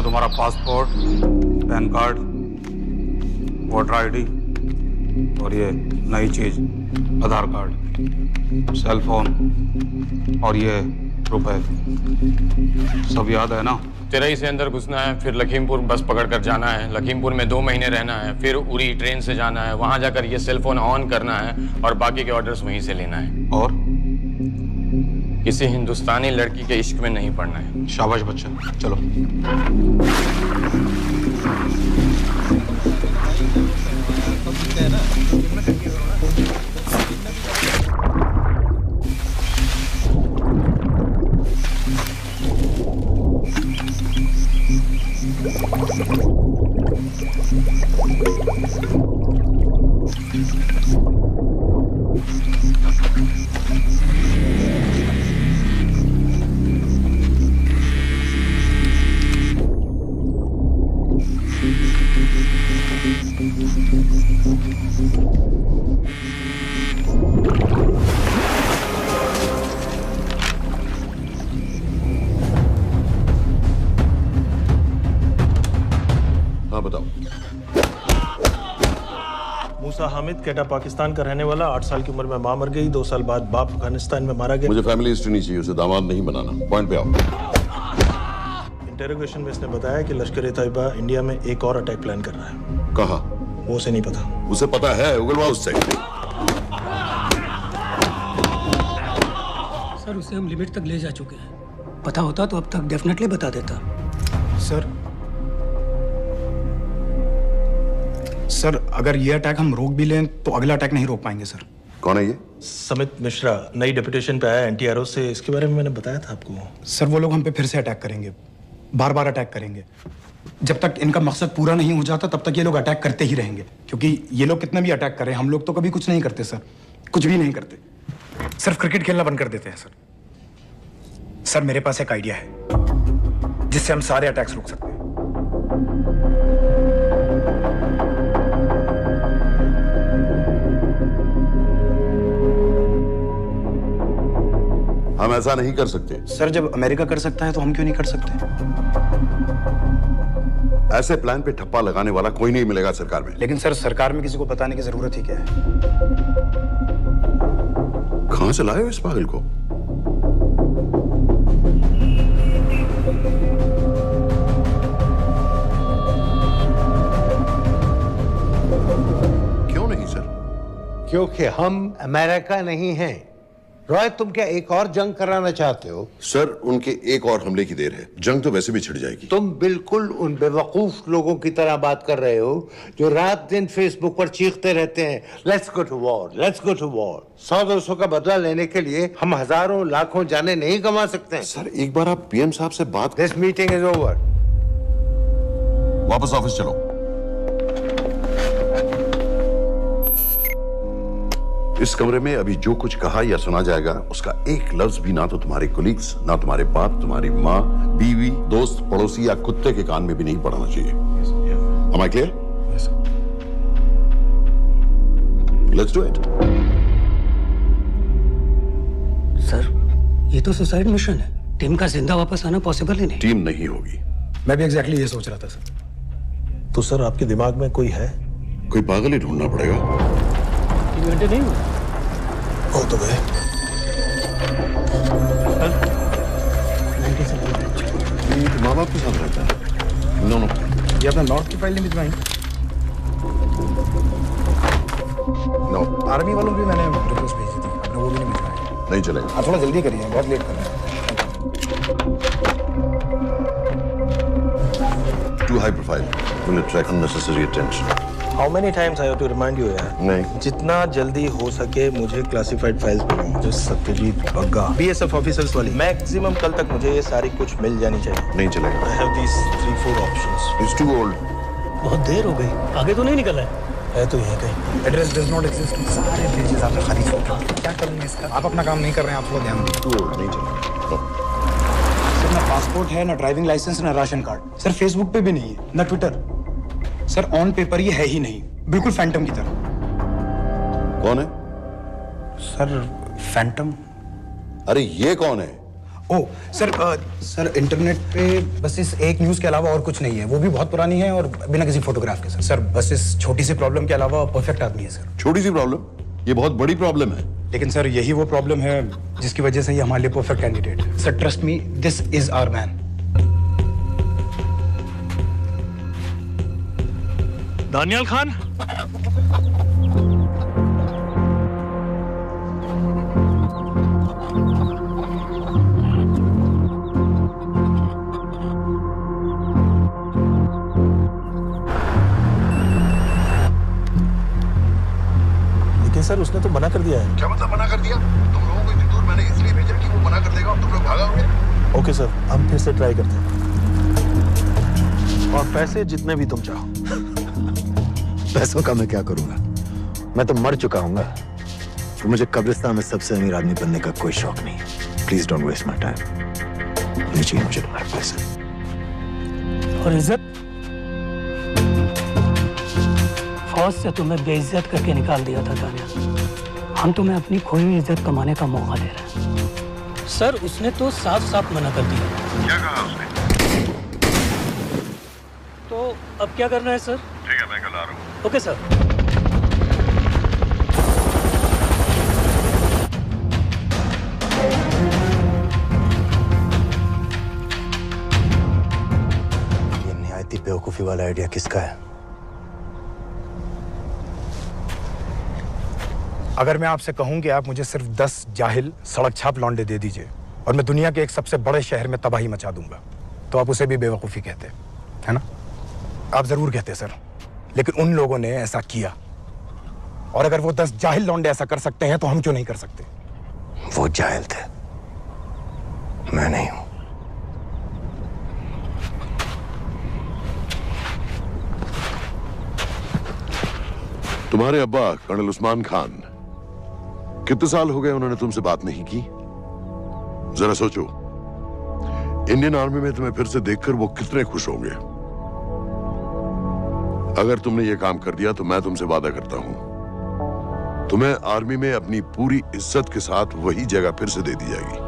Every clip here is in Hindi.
है तुम्हारा passport, pan card, voter ID और ये नई चीज आधार कार्ड, सेल फोन और ये रुपए। सब याद है ना? तेरई से अंदर घुसना है, फिर लखीमपुर बस पकड़कर जाना है, लखीमपुर में 2 महीने रहना है, फिर उरी ट्रेन से जाना है, वहां जाकर ये सेल फोन ऑन करना है और बाकी के ऑर्डर्स वहीं से लेना है। और किसी हिंदुस्तानी लड़की के इश्क में नहीं पड़ना है। शाबाश बच्चा, चलो। हामिद केटा पाकिस्तान का रहने वाला, 8 साल की उम्र में मां मर गई, 2 साल बाद बाप अफगानिस्तान में मारा गया। मुझे फैमिली हिस्ट्री नहीं चाहिए, उसे दामाद नहीं बनाना। पॉइंट पे आओ। इंटेरोगेशन में इसने बताया कि लश्कर-ए-तैयबा इंडिया में एक और अटैक प्लान कर रहा है। कहाँ? वो उसे नहीं पता। उसे पता है, उगलवाओ उससे। सर उसे हम लिमिट तक ले जा चुके हैं। पता होता तो अब तक डेफिनेटली बता देता। सर अगर ये अटैक हम रोक भी लें तो अगला अटैक नहीं रोक पाएंगे सर। कौन है ये? समित मिश्रा, नई डेपुटेशन पे आया एनटीआरओ से। इसके बारे में मैंने बताया था आपको। सर वो लोग हम पे फिर से अटैक करेंगे, बार बार अटैक करेंगे। जब तक इनका मकसद पूरा नहीं हो जाता तब तक ये लोग अटैक करते ही रहेंगे, क्योंकि ये लोग कितना भी अटैक करें हम लोग तो कभी कुछ नहीं करते सर, कुछ भी नहीं करते। सिर्फ क्रिकेट खेलना बंद कर देते हैं सर। सर मेरे पास एक आइडिया है जिससे हम सारे अटैक्स रोक सकते हैं। हम ऐसा नहीं कर सकते। सर जब अमेरिका कर सकता है तो हम क्यों नहीं कर सकते? ऐसे प्लान पे ठप्पा लगाने वाला कोई नहीं मिलेगा सरकार में। लेकिन सर सरकार में किसी को बताने की जरूरत ही क्या है? कहां से लाए हो इस पागल को? क्यों नहीं सर? क्योंकि हम अमेरिका नहीं हैं। रॉय तुम क्या एक और जंग कराना चाहते हो? सर उनके एक और हमले की देर है, जंग तो वैसे भी छिड़ जाएगी। तुम बिल्कुल उन बेवकूफ लोगों की तरह बात कर रहे हो जो रात दिन फेसबुक पर चीखते रहते हैं let's go to war, let's go to war. 100-200 का बदला लेने के लिए हम हजारों लाखों जाने नहीं कमा सकते हैं। सर एक बार आप पीएम साहब से बात। This meeting is over. वापस ऑफिस चलो। इस कमरे में अभी जो कुछ कहा या सुना जाएगा उसका एक लफ्ज भी ना तो तुम्हारे कोलीग्स, ना तुम्हारे बाप, तुम्हारी माँ, बीवी, दोस्त, पड़ोसी या कुत्ते के कान में भी नहीं पड़ना चाहिए। Am I clear? Yes, sir. Let's do it. Sir ये तो सुसाइड मिशन है। टीम का जिंदा वापस आना पॉसिबल ही नहीं। टीम नहीं होगी। मैं भी एग्जैक्टली ये सोच रहा था सर। तो सर आपके दिमाग में कोई है? कोई पागल ही ढूंढना पड़ेगा। 3 घंटे नहीं हुए हो तो गए। 97 माँ बाप के साथ रहता है। नो ये अपना नॉर्थ की फाइल नहीं भिजवाई? नो। आर्मी वालों की मैंने रिक्वेस्ट भेजी थी, आपने वो भी नहीं भिजवाई। नहीं चलेगा। आप थोड़ा जल्दी करिए, बहुत लेट कर रहे हैं। Too high profile. Will attract unnecessary attention. How many times I have to remind you यार? नहीं। जितना जल्दी हो सके मुझे क्लासिफाइड फाइल्स भेजो। जो सत्यजीत बग्गा, बीएसएफ ऑफिसर्स वाली। मैक्सिमम कल तक मुझे ये सारी कुछ मिल जानी चाहिए। नहीं चलेगा। I have these 3-4 options. He's too old. बहुत देर हो गई, आगे तो नहीं निकला है तो यहीं कहीं। Address does not exist. सारे पेजेस आपने खाली छोड़ रखे। क्या करूंगा इसका? आप अपना काम नहीं कर रहे हैं, आप थोड़ा ध्यान दीजिए। Too old. नहीं चलेगा। No. सर ना पासपोर्ट है, ना ड्राइविंग लाइसेंस, ना राशन कार्ड। सर फेसबुक पे भी नहीं है, ना ट्विटर। सर ऑन पेपर ये है ही नहीं, बिल्कुल फैंटम की तरह। कौन है? Sir Phantom? अरे ये कौन है? ओ सर इंटरनेट पे बस इस एक न्यूज़ के अलावा और कुछ नहीं है। वो भी बहुत पुरानी है और बिना किसी फोटोग्राफ के। सर बस इस छोटी सी प्रॉब्लम के अलावा परफेक्ट आदमी है सर। छोटी सी प्रॉब्लम? ये बहुत बड़ी प्रॉब्लम है। लेकिन सर यही वो प्रॉब्लम है जिसकी वजह से ये हमारे लिए परफेक्ट कैंडिडेट है। Sir trust me, this is our man. Daniyal Khan, sir उसने तो मना कर दिया है। क्या मतलब मना कर दिया? तुम लोगों को इतनी दूर मैंने इसलिए भेजा कि वो मना कर देगा और तुम लोग भागोगे। ओके सर, हम फिर से ट्राई करते हैं। और पैसे जितने भी तुम चाहो। पैसों का मैं क्या करूंगा? मैं तो मर चुका हूंगा। तो मुझे कब्रिस्तान में सबसे अमीर आदमी बनने का कोई शौक नहीं। Please don't waste my time. नहीं चाहिए मुझे तुम्हारे पैसे। और इज्जत? फौज से तुम्हें बेइज्जत करके निकाल दिया था दानियाल। हम तुम्हें अपनी खोई हुई इज्जत कमाने का मौका दे रहे हैं। सर उसने तो साफ साफ मना कर दिया। क्या कहा उसने? तो अब क्या करना है सर? ठीक है, मैं कल आ रहा हूँ। Okay sir. ये निहायती बेवकूफी वाला आइडिया किसका है? अगर मैं आपसे कहूं कि आप मुझे सिर्फ 10 जाहिल सड़क छाप लौंडे दे दीजिए और मैं दुनिया के एक सबसे बड़े शहर में तबाही मचा दूंगा, तो आप उसे भी बेवकूफ़ी कहते, है ना? आप जरूर कहते सर, लेकिन उन लोगों ने ऐसा किया। और अगर वो 10 जाहिल लौंडे ऐसा कर सकते हैं तो हम क्यों नहीं कर सकते? वो जाहिल थे, मैं नहीं हूं। तुम्हारे अब्बा कर्नल उस्मान खान, कितने साल हो गए उन्होंने तुमसे बात नहीं की? जरा सोचो, इंडियन आर्मी में तुम्हें फिर से देखकर वो कितने खुश होंगे। अगर तुमने ये काम कर दिया तो मैं तुमसे वादा करता हूं, तुम्हें आर्मी में अपनी पूरी इज्जत के साथ वही जगह फिर से दे दी जाएगी।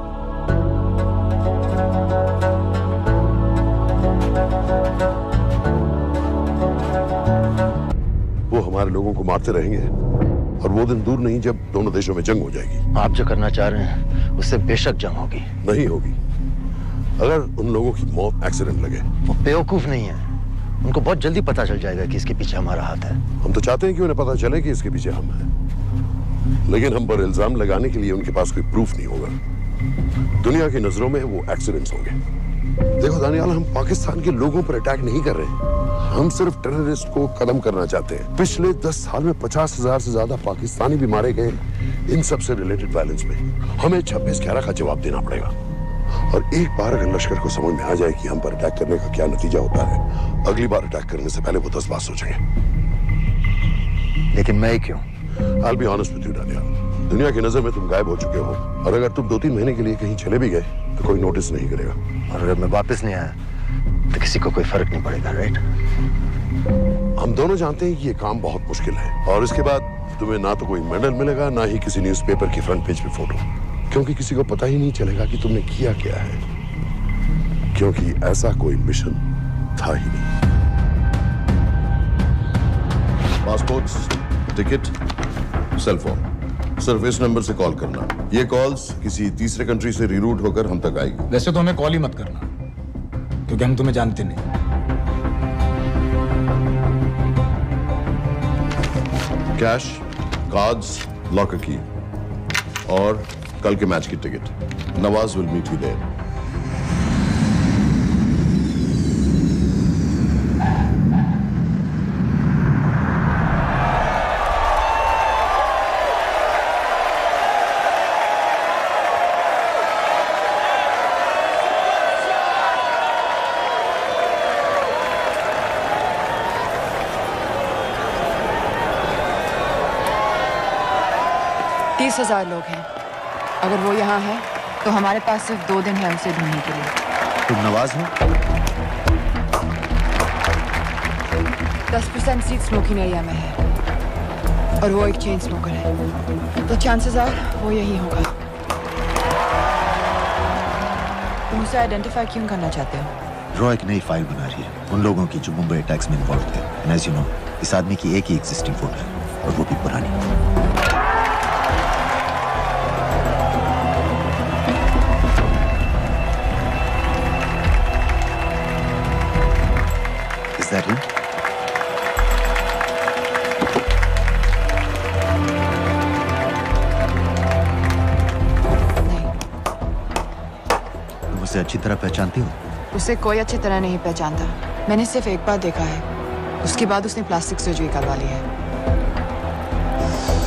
वो हमारे लोगों को मारते रहेंगे और वो दिन दूर नहीं जब दोनों देशों में जंग हो जाएगी। आप जो करना चाह रहे हैं उससे बेशक जंग होगी। नहीं होगी। अगर उन लोगों की मौत एक्सीडेंट लगे। वो बेवकूफ नहीं है, उनको बहुत जल्दी पता चल जाएगा कि इसके पीछे हमारा हाथ है। हम तो चाहते हैं कि उन्हें पता चले कि इसके पीछे हम हैं, लेकिन हम पर इल्जाम लगाने के लिए उनके पास कोई प्रूफ नहीं होगा। दुनिया की नजरों में वो एक्सीडेंट्स होंगे। देखो दानियाल, हम पाकिस्तान के लोगों पर अटैक नहीं कर रहे, हम सिर्फ टेररिस्ट को खत्म करना चाहते हैं। पिछले 10 साल में 50,000 से ज्यादा पाकिस्तानी भी मारे गए इन सब से रिलेटेड वायलेंस में। हमें 26/11 का जवाब देना पड़ेगा। और एक बार अगर लश्कर को समझ में आ जाए कि हम पर अटैक करने का क्या नतीजा होता है, अगली बार अटैक करने से पहले वो 10 बार सोचेंगे। लेकिन मैं क्यों? I'll be honest with you, Daniyal, दुनिया की नजर में तुम गायब हो चुके हो, और अगर तुम 2-3 महीने के लिए कहीं चले भी गए तो कोई नोटिस नहीं करेगा। और अगर मैं वापस नहीं आया तो किसी को कोई फर्क नहीं पड़ेगा, राइट? हम दोनों जानते हैं कि ये काम बहुत मुश्किल है, और इसके बाद तुम्हें ना तो कोई मेडल मिलेगा, ना ही किसी न्यूज़पेपर की फ्रंट पेज पे फोटो, क्योंकि किसी को पता ही नहीं चलेगा कि तुमने किया क्या है, क्योंकि ऐसा कोई मिशन था ही नहीं। पासपोर्ट्स, टिकट, सेल फोन, सिर्फ इस नंबर से कॉल करना। ये कॉल्स किसी तीसरे कंट्री से रीरूट होकर हम तक आएगी। वैसे तो हमें कॉल ही मत करना, क्योंकि हम तुम्हें जानते नहीं। कैश, कार्ड्स, लॉकर की और कल के मैच की ticket. Nawaz will meet you there. $30,000 लोग हैं। अगर वो यहाँ है तो हमारे पास सिर्फ 2 दिन है उसे ढूंढने के लिए। तुम नवाज हो? 10% सीट स्मोकिंग एरिया में है और वो एक चेन स्मोकर है, तो चांसेस आर वो यही होगा। तुम उसे आइडेंटिफाई क्यों करना चाहते हो? रॉ एक नई फाइल बना रही है उन लोगों की जो मुंबई अटैक्स में इन्वॉल्व थे। एंड एज यू नो, इस आदमी की एक ही एग्जिस्टिंग फोटो है और वो भी पुरानी। Is that him? तुम उसे अच्छी तरह पहचानती हो? उसे कोई अच्छी तरह नहीं पहचानता। मैंने सिर्फ एक बार देखा है, उसके बाद उसने प्लास्टिक सर्जरी करवा ली है।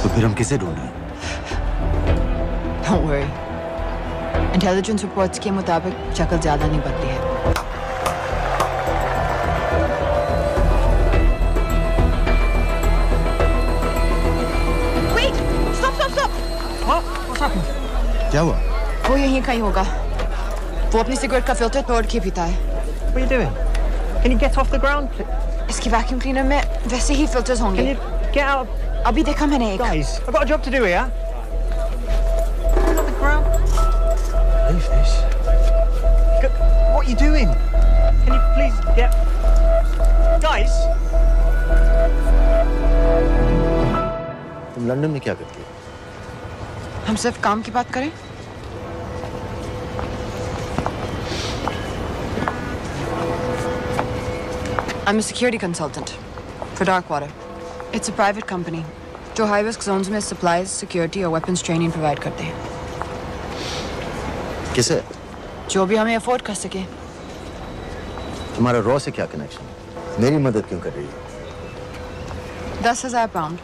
तो फिर हम किसे ढूंढें? Don't worry. इंटेलिजेंस रिपोर्ट्स के मुताबिक शक्ल ज्यादा नहीं बदली है। Wait! Stop! क्या हुआ? वो यहीं कहीं होगा। वो अपनी सिगरेट का फिल्टर तोड़ के पीता है। What are you doing? Can you get off the ground, please? इसकी वैक्यूम क्लीनर में वैसे ही फिल्टर्स होंगे। Can you get out? अभी देखा मैंने एक। Guys, I've got a job to do here. Get off the ground. Leave this. What are you doing? Can you please get... Guys! तुम लंदन में क्या करती हो? हम सिर्फ काम की बात करें? I'm a security consultant for Darkwater. It's a private company जो high risk zones में supplies, security और weapons training provide करते हैं। किसे? जो भी हमें afford कर सके। तुम्हारा रॉ से क्या कनेक्शन है? मेरी मदद क्यों कर रही है? 10,000 pound.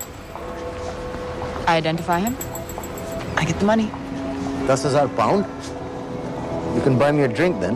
I identify him. I get the money. 10,000 pound? You can buy me a drink then.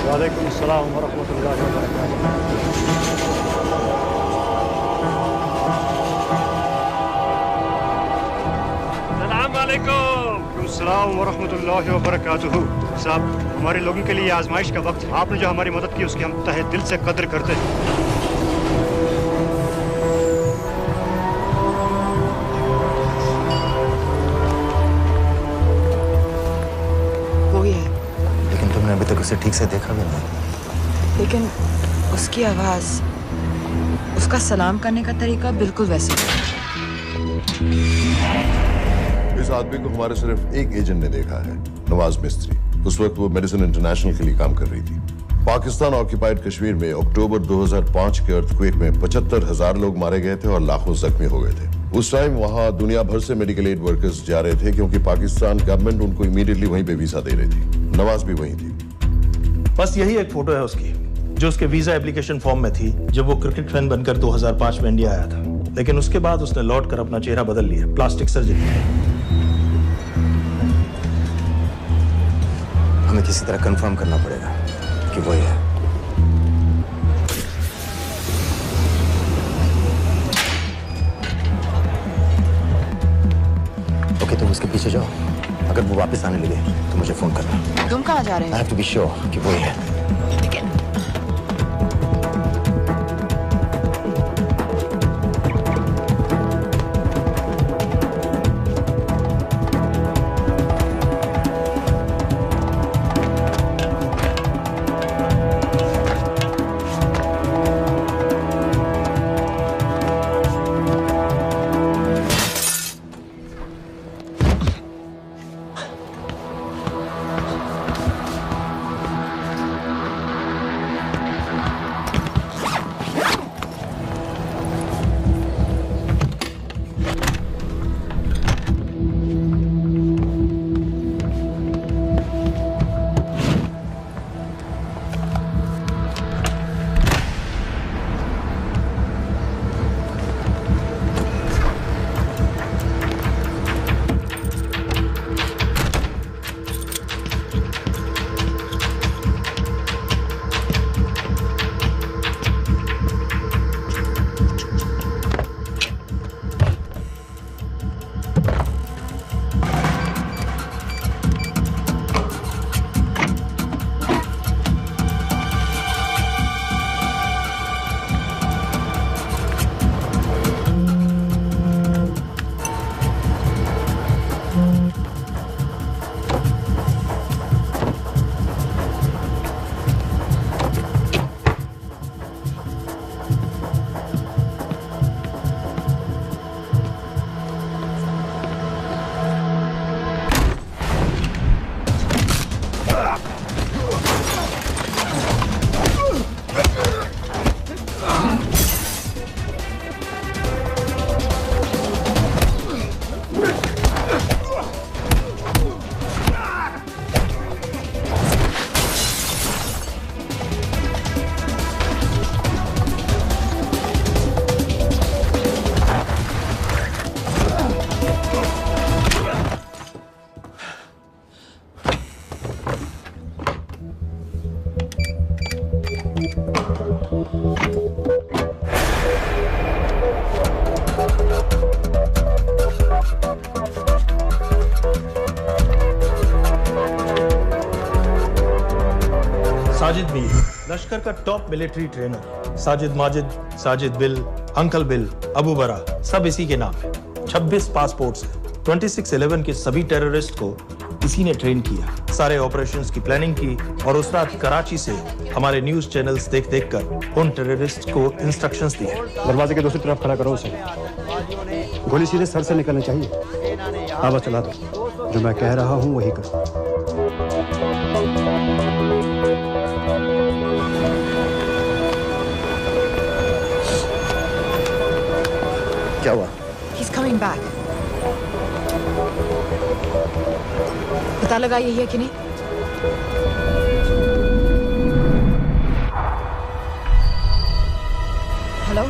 वालेकुम अस्सलाम वरहमतुल्लाहि वबरकातुहू। वबरकातुहू। साहब, हमारे लोगों के लिए आजमाइश का वक्त है। आपने जो हमारी मदद की उसकी हम तहे दिल से कद्र करते हैं। वही है। लेकिन तुमने अभी तक उसे ठीक से देखा भी नहीं। लेकिन उसकी आवाज, उसका सलाम करने का तरीका बिल्कुल वैसे ही। इस आदमी को हमारे सिर्फ एक एजेंट ने देखा है, नवाज मिस्त्री। उस वक्त वो मेडिसिन इंटरनेशनल के लिए काम कर रही थी। पाकिस्तान ऑक्यूपाइड कश्मीर में अक्टूबर 2005 के अर्थक्वेक में 75,000 लोग मारे गए थे और लाखों जख्मी हो गए थे। उस टाइम वहां दुनिया भर से मेडिकल एड वर्कर्स जा रहे थे क्योंकि पाकिस्तान गवर्नमेंट उनको इमीडिएटली वहीं पे वीजा दे रही थी। नवाज भी वहीं थी। बस यही एक फोटो है उसकी। जो उसके वीजा एप्लीकेशन फॉर्म में थी जब वो क्रिकेट फैन बनकर 2005 में इंडिया आया था। लेकिन उसके बाद उसने लौट कर अपना चेहरा बदल लिया, प्लास्टिक सर्जरी। हमें किसी तरह कंफर्म करना पड़ेगा कि वो है। ओके, तुम उसके पीछे जाओ। अगर वो वापस आने लगे तो मुझे फोन करना। तुम कहाँ जा रहे हो? I have to be sure कि वो है। साजिद मीर, लश्कर का top military trainer. Sajid Majid, Sajid bill, uncle bill, Abu बरा, सब इसी के नाम है। 26 पासपोर्ट्स हैं। 26/11 के सभी टेररिस्ट को इसी ने ट्रेन किया। सारे ऑपरेशंस की प्लानिंग की और उस रात कराची से हमारे न्यूज चैनल्स देख कर उन टेररिस्ट को इंस्ट्रक्शंस दिए। दरवाजे के दूसरी तरफ खड़ा करो उसे। गोली सीधे सर से निकलनी चाहिए। आवाज चला दो। जो मैं कह रहा हूँ वही कर। क्या हुआ? He's coming back. पता लगा यही है कि नहीं? हेलो?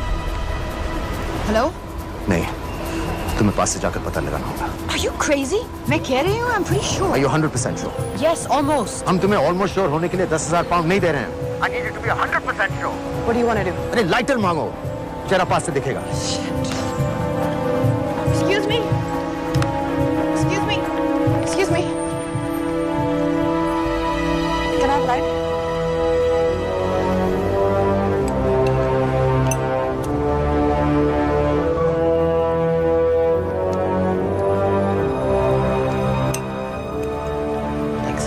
हेलो? नहीं, तुम्हें पास से जाकर पता लगाना होगा। Are you crazy? मैं कह रही हूँ, I'm pretty sure. Are you 100% sure? Yes, almost. हम तुम्हें almost sure होने के लिए 10,000 पाउंड नहीं दे रहे हैं। I need you to be 100% sure. What do you want to do? अरे लाइटर मांगो, चेहरा पास से दिखेगा। Excuse me. Excuse me. Excuse me. Can I have a light? Thanks.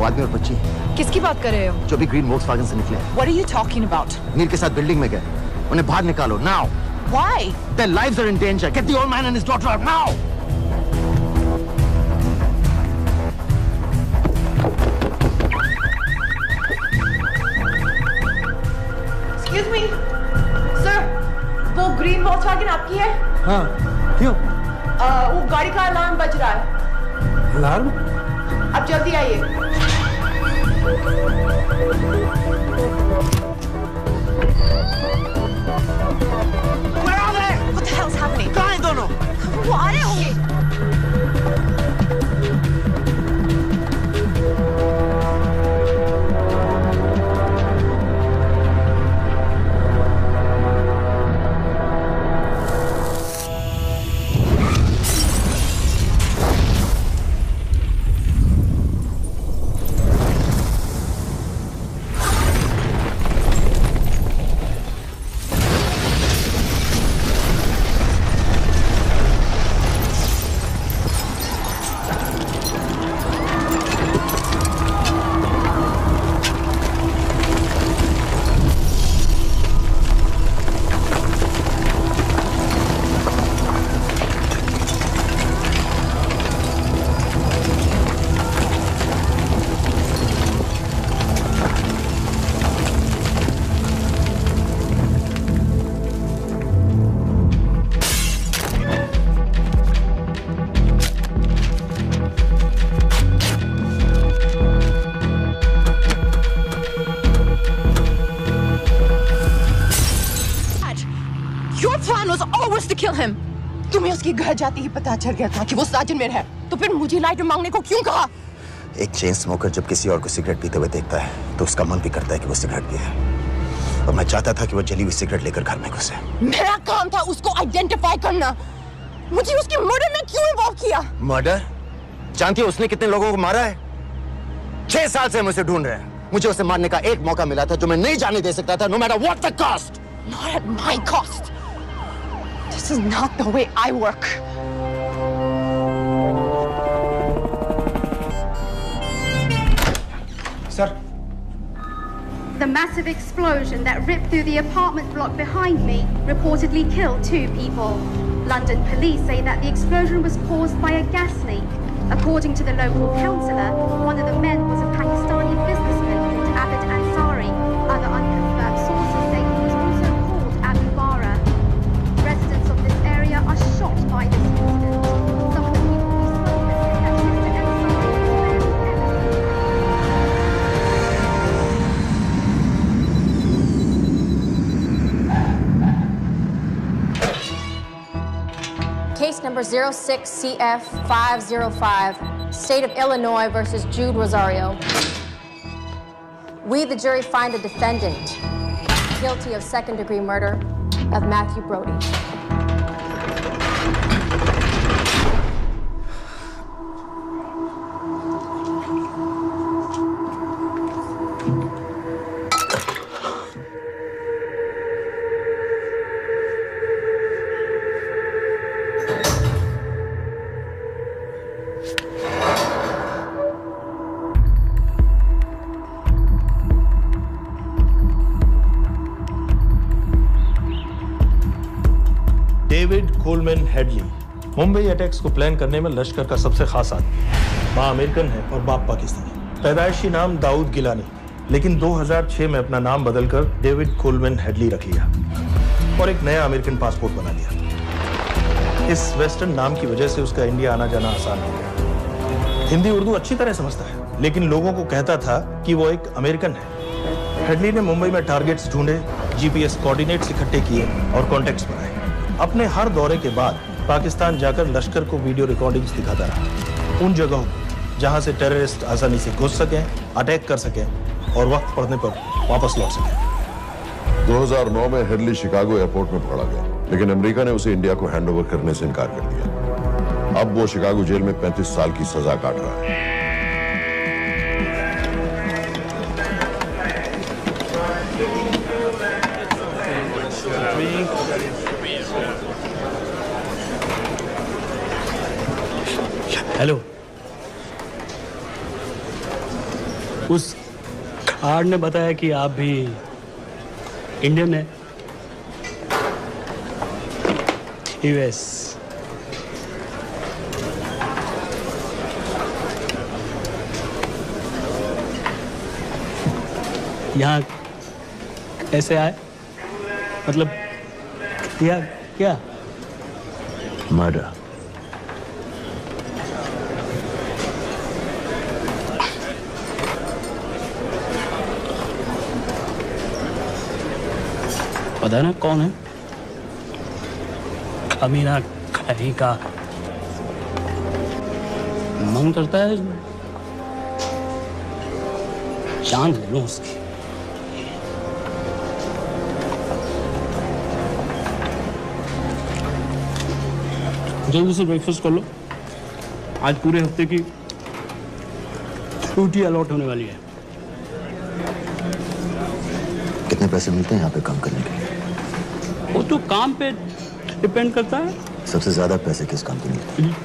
आदमी और बच्ची किसकी बात कर रहे हो? जो भी ग्रीन वोक्सवैगन से निकले। What are you talking about? नील के साथ बिल्डिंग में गए। उन्हें बाहर निकालो now. Why? Their lives are in danger. Get the old man and his daughter out now! Excuse me, sir. वो ग्रीन वॉल्क्सवैगन आपकी है? हाँ, क्यों? वो गाड़ी का अलार्म बज रहा है। अलार्म? अब जल्दी आइए। What the hell's happening? कहाँ हैं दोनों? वो आ रहे होंगे। तुम्हें उसके घर जाते ही पता चल गया था कि वो साजन में है, तो फिर मुझे लाइटर मांगने को क्यों कहा? एक चेन स्मोकर जब किसी और को सिगरेट पीते हुए देखता है तो उसका मन भी करता है कि वो सिगरेट पिए, और मैं चाहता था कि वो जली हुई सिगरेट लेकर घर में घुसे। मेरा काम था उसको आइडेंटिफाई करना। मुझे उसके मर्डर में क्यों इन्वॉल्व किया? मर्डर? जानती है उसने कितने लोगों को मारा है? 6 साल से हम उसे ढूंढ रहे हैं। मुझे उसे मारने का एक मौका मिला था जो मैं नहीं जाने दे सकता था, no matter what the cost. Not at my cost. This is not the way I work. Sir. The massive explosion that ripped through the apartment block behind me reportedly killed 2 people. London police say that the explosion was caused by a gas leak. According to the local councillor, one of the men was a Pakistani businessman called Abid Ansari. Other unconfirmed sources say he was also called Abu Bara. Residents of this area are shocked by this incident. Some of the people we spoke with say that Mr. Ansari was very Case number 06CF505, State of Illinois versus Jude Rosario. We, the jury, find the defendant guilty of second-degree murder of Matthew Brody. David Coleman Headley Mumbai attacks को प्लान करने में लश्कर का सबसे खास आदमी। माँ अमेरिकन है और बाप पाकिस्तानी। पैदाइशी नाम दाऊद गिलानी, लेकिन 2006 में अपना नाम बदलकर डेविड कोलमैन हेडली रख लिया और एक नया अमेरिकन पासपोर्ट बना लिया। इस वेस्टर्न नाम की वजह से उसका इंडिया आना जाना आसान हो गया। हिंदी उर्दू अच्छी तरह समझता है, लेकिन लोगों को कहता था कि वो एक अमेरिकन है। हेडली ने मुंबई में टारगेट्स ढूंढे, जीपीएस कोऑर्डिनेट्स इकट्ठे किए और कॉन्टेक्ट्स बनाए। अपने हर दौरे के बाद पाकिस्तान जाकर लश्कर को वीडियो रिकॉर्डिंग्स दिखाता रहा, उन जगहों को जहां से टेररिस्ट आसानी से घुस सकें, अटैक कर सकें और वक्त पड़ने पर वापस लौट सकें। 2009 में हेडली शिकागो एयरपोर्ट में पकड़ा गया, लेकिन अमेरिका ने उसे इंडिया को हैंडओवर करने से इनकार कर दिया। अब वो शिकागो जेल में 35 साल की सजा काट रहा है। हेलो, उस कार्ड ने बताया कि आप भी इंडियन हैं। यूएस। यहाँ कैसे आए? मतलब किया क्या? मर्डर। पता ना कौन है? कमीना कहीं का। मन करता है जान ले लूं उसकी। जल्दी से ब्रेकफास्ट कर लो, आज पूरे हफ्ते की छुट्टी अलॉट होने वाली है। कितने पैसे मिलते हैं यहाँ पे काम करने के लिए? वो तो काम पे डिपेंड करता है। सबसे ज्यादा पैसे किस काम पे मिलते हैं?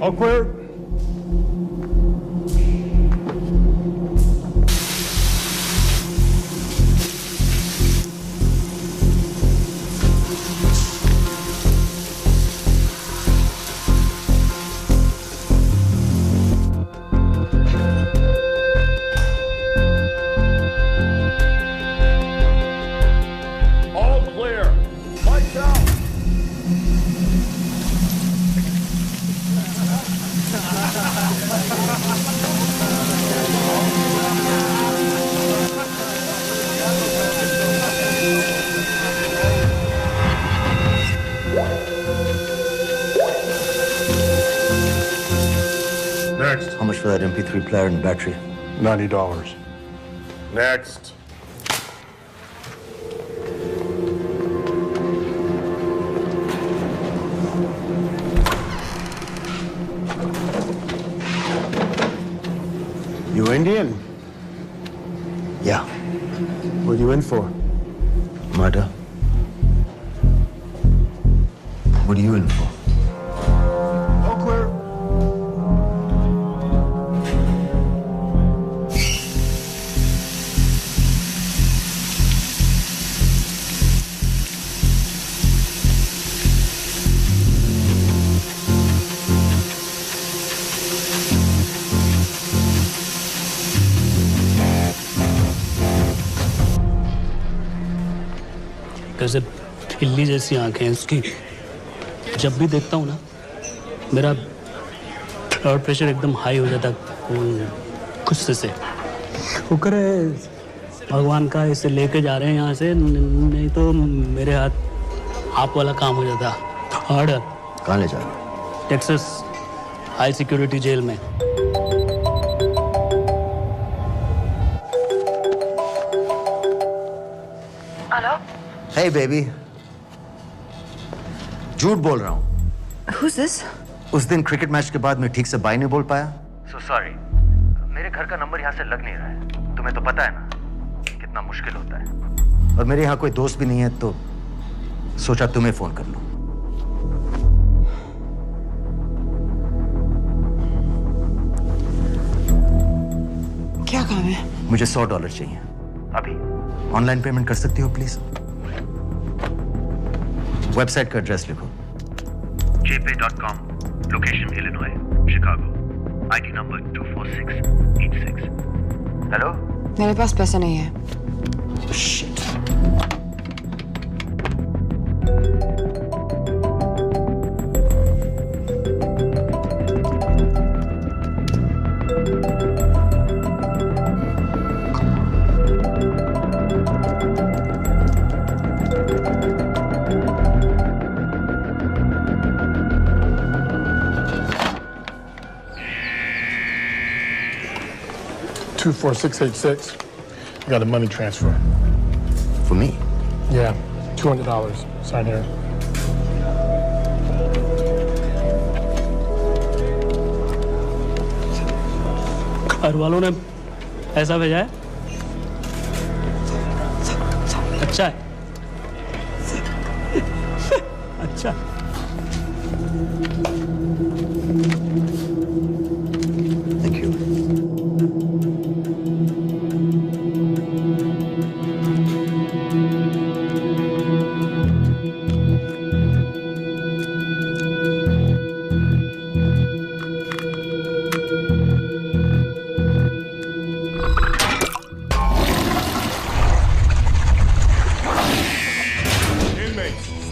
All clear. All clear. Lights out. Next. How much for that MP3 player and battery? $90. Next. You Indian? Yeah. What are you in for? Murder. What are you in for? All clear. कैसे खिल्ली जैसी आंखें हैं उसकी। जब भी देखता हूँ ना मेरा ब्लड प्रेशर एकदम हाई हो जाता है गुस्से से। शुक्र है भगवान का इसे लेके जा रहे हैं यहाँ से, नहीं तो मेरे हाथ आप वाला काम हो जाता। ऑर्डर। कहाँ ले जा रहे हो? टेक्सास हाई सिक्योरिटी जेल में। हेलो। Hey baby. झूठ बोल रहा हूँ। Who's this? उस दिन क्रिकेट मैच के बाद मैं ठीक से बाय नहीं बोल पाया। So sorry. मेरे घर का नंबर यहाँ से लग नहीं रहा है। तुम्हें तो पता है ना कितना मुश्किल होता है। और मेरे यहाँ कोई दोस्त भी नहीं है तो सोचा तुम्हें फोन कर लूं। क्या काम है? मुझे $100 चाहिए। अभी? ऑनलाइन पेमेंट कर सकती हो प्लीज? वेबसाइट का एड्रेस लिखो। jpay.com, location Illinois, Chicago, ID number 24686। Hello? मेरे पास पैसा नहीं है। Shit. $24686. I got a money transfer. For me? Yeah, $200. Sign here. घर वालों ने ऐसा भेजा है? अच्छा है, अच्छा। Thank you.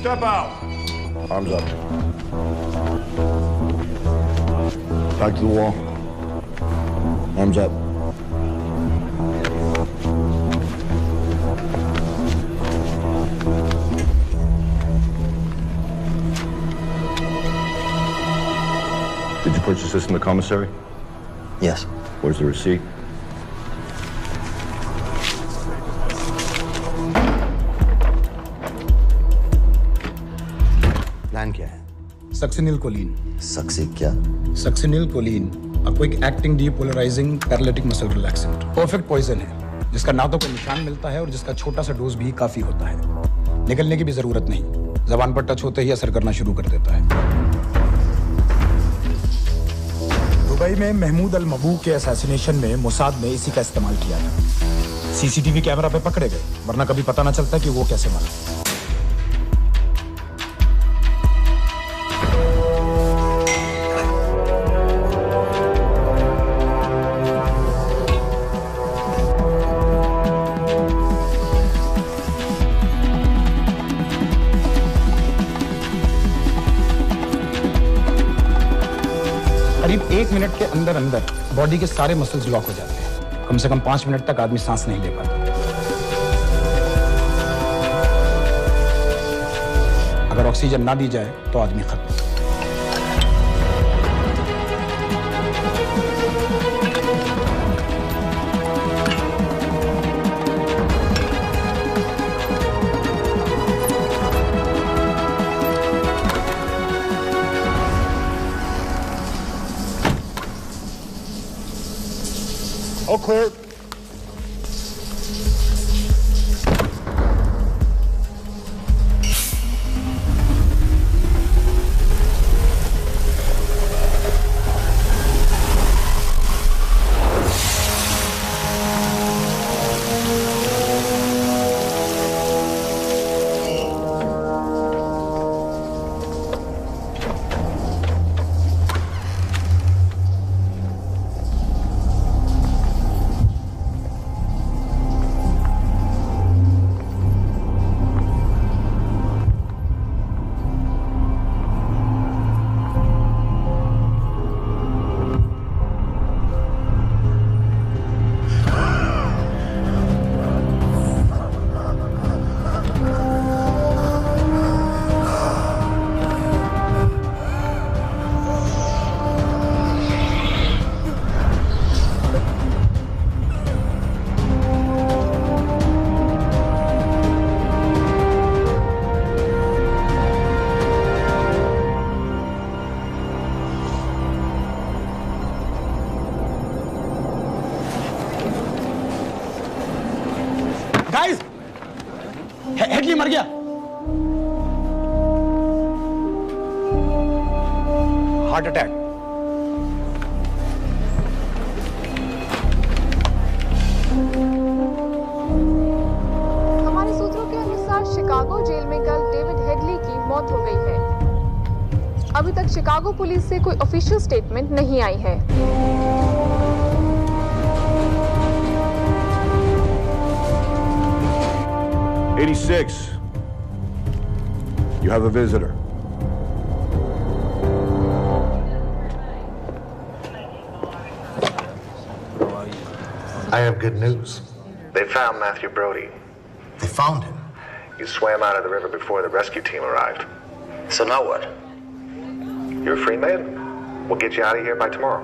Step out. Arms up. Back to the wall. Arms up. Did you purchase this in the commissary? Yes. Where's the receipt? Plan क्या है? Succinyl Colin. सक्सी क्या? सक्सिनिल कोलिन आपको एक acting depolarizing paralytic muscle relaxant perfect poison है, जिसका ना तो कोई निशान मिलता है और जिसका छोटा सा डोज भी काफी होता है। निकलने की भी जरूरत नहीं, जबान पर टच होते ही असर करना शुरू कर देता है। दुबई में महमूद अल मबू के असैसिनेशन में मोसाद ने इसी का इस्तेमाल किया था। सीसीटीवी कैमरा पे पकड़े गए, वरना कभी पता ना चलता कि वो कैसे मरा। करीब 1 मिनट के अंदर अंदर बॉडी के सारे मसल्स लॉक हो जाते हैं। कम से कम 5 मिनट तक आदमी सांस नहीं ले पाता। अगर ऑक्सीजन ना दी जाए तो आदमी खत्म। All clear. गाइस, हेडली मर गया। Heart attack. हमारे सूत्रों के अनुसार शिकागो जेल में कल डेविड हेडली की मौत हो गई है। अभी तक शिकागो पुलिस से कोई ऑफिशियल स्टेटमेंट नहीं आई है। 86. You have a visitor. I have good news. They found Matthew Brody. They found him? He swam out of the river before the rescue team arrived. So now what? You're a free man. We'll get you out of here by tomorrow.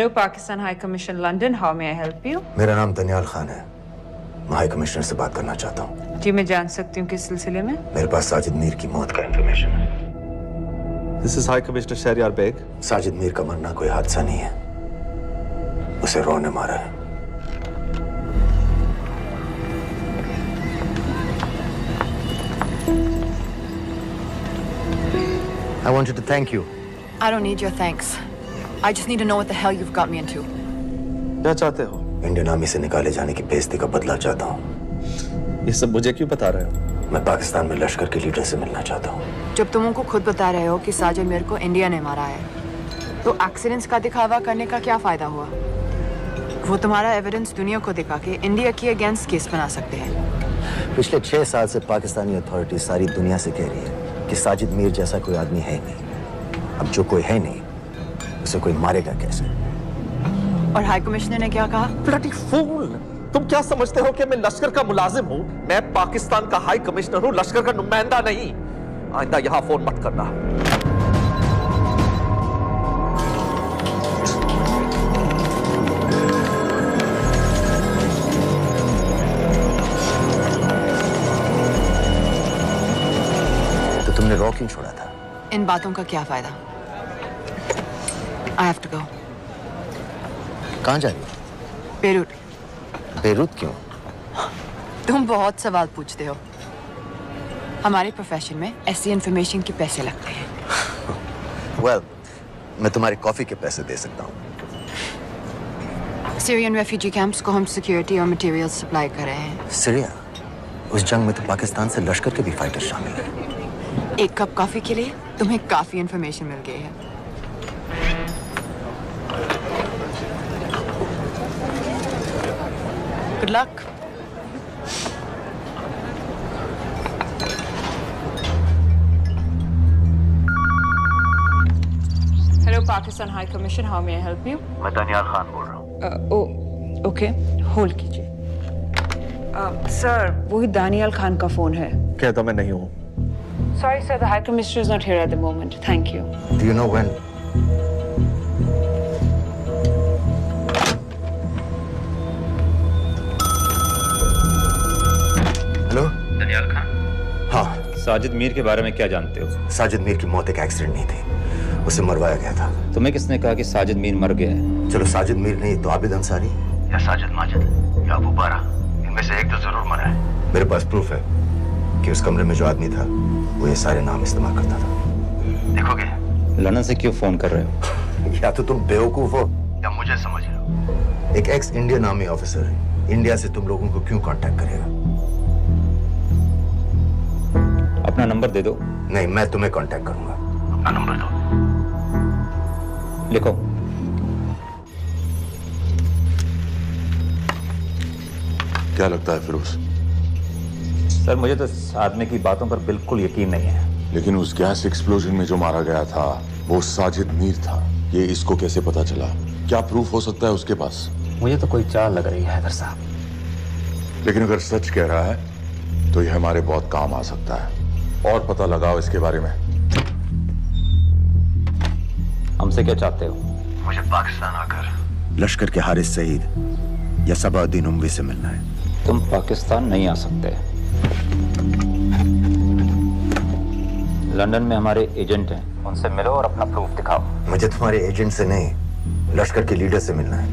Hello, Pakistan High Commission, London. How may I help you? मेरा नाम दनियाल खान है। मैं हाई कमिश्नर से बात करना चाहता हूँ। जी मैं जान सकती हूँ किस सिलसिले में? मेरे पास साजिद मीर की मौत का इंफॉर्मेशन है। This is High Commissioner Shahryar Beg. Sajid Mir का मरना कोई हादसा नहीं है, उसे रॉ ने मारा है। I wanted to thank you. I don't need your thanks. I just need to know what the hell you've got me into. क्या चाहते हो? इंडियन आर्मी से निकाले जाने की बेइज्जती का बदला चाहता हूँ। ये सब मुझे क्यों बता रहे हो? मैं पाकिस्तान में लश्कर के लीडर से मिलना चाहता हूँ। जब तुम उनको खुद बता रहे हो कि साजिद मीर को इंडिया ने मारा है, तो एक्सीडेंट्स का दिखावा करने का क्या फायदा हुआ? वो तुम्हारा एविडेंस दुनिया को दिखा के इंडिया की अगेंस्ट केस बना सकते हैं। पिछले 6 साल से पाकिस्तानी अथॉरिटी सारी दुनिया से कह रही है कि साजिद मीर जैसा कोई आदमी है नहीं। अब जो कोई है नहीं, उसे कोई मारेगा कैसे? और हाई कमिश्नर ने क्या कहा? Bloody fool! तुम क्या समझते हो कि मैं लश्कर का मुलाजिम हूँ? मैं पाकिस्तान का हाई कमिश्नर हूँ, लश्कर का नुमाइंदा नहीं। आइंदा यहाँ फोन मत करना। तो तुमने रॉ क्यों छोड़ा था? इन बातों का क्या फायदा? I have to go. कहाँ जा रही हो? बेरूट। बेरूत क्यों? तुम बहुत सवाल पूछते हो। हमारे प्रोफेशन में ऐसी इंफॉर्मेशन के पैसे लगते हैं। Well, मैं तुम्हारे कॉफी के पैसे दे सकता हूँ। सीरियन रेफ्यूजी कैंप्स को हम सिक्योरिटी और मटेरियल्स सप्लाई कर रहे हैं। सीरिया? उस जंग में तो पाकिस्तान से लश्कर के भी फाइटर शामिल हैं। एक कप कॉफी के लिए तुम्हें काफी इंफॉर्मेशन मिल गई है। Good luck. Hello, Pakistan High Commission. How may I help you? मैं दनियाल खान बोल रहा हूँ। ओके, होल्ड कीजिए। सर, वही दानियाल खान का फोन है। कहता मैं नहीं हूँ। Sorry, sir. The High Commissioner is not here at the moment. Thank you. Do you know when? Hello? Daniyal Khan? हाँ। साजिद मीर के बारे में क्या जानते हो? साजिद मीर की मौत एक एक्सीडेंट नहीं थी, उसे मरवाया गया था। तुम्हें किसने कहा कि साजिद मीर मर गया है? चलो साजिद मीर नहीं तो आबिद अंसारी या साजिद माजिद या अबू बारा, इनमें से एक तो जरूर मरा है। मेरे पास प्रूफ है कि उस कमरे में जो आदमी था वो ये सारे नाम इस्तेमाल करता था। देखोगे? लंदन से क्यों फोन कर रहे हो? या तो तुम बेवकूफ हो या मुझे समझ रहे हो। एक x Indian army officer India से तुम लोगों को क्यों कांटेक्ट करेगा? अपना नंबर दे दो। नहीं, मैं तुम्हें कांटेक्ट करूंगा। अपना नंबर दो। लिखो। क्या लगता है फिरोज? सर मुझे तो इस आदमी की बातों पर बिल्कुल यकीन नहीं है। लेकिन उस गैस एक्सप्लोजन में जो मारा गया था वो साजिद मीर था। ये इसको कैसे पता चला? क्या प्रूफ हो सकता है उसके पास? मुझे तो कोई चाल लग रही है हैदर साहब। लेकिन अगर सच कह रहा है तो ये हमारे बहुत काम आ सकता है। और पता लगाओ इसके बारे में। हमसे क्या चाहते हो? मुझे पाकिस्तान आकर लश्कर के हारिस सईद या सबाउद्दीन उमवी से मिलना है। तुम पाकिस्तान नहीं आ सकते। लंदन में हमारे एजेंट हैं, उनसे मिलो और अपना प्रूफ दिखाओ। मुझे तुम्हारे एजेंट से नहीं, लश्कर के लीडर से मिलना है।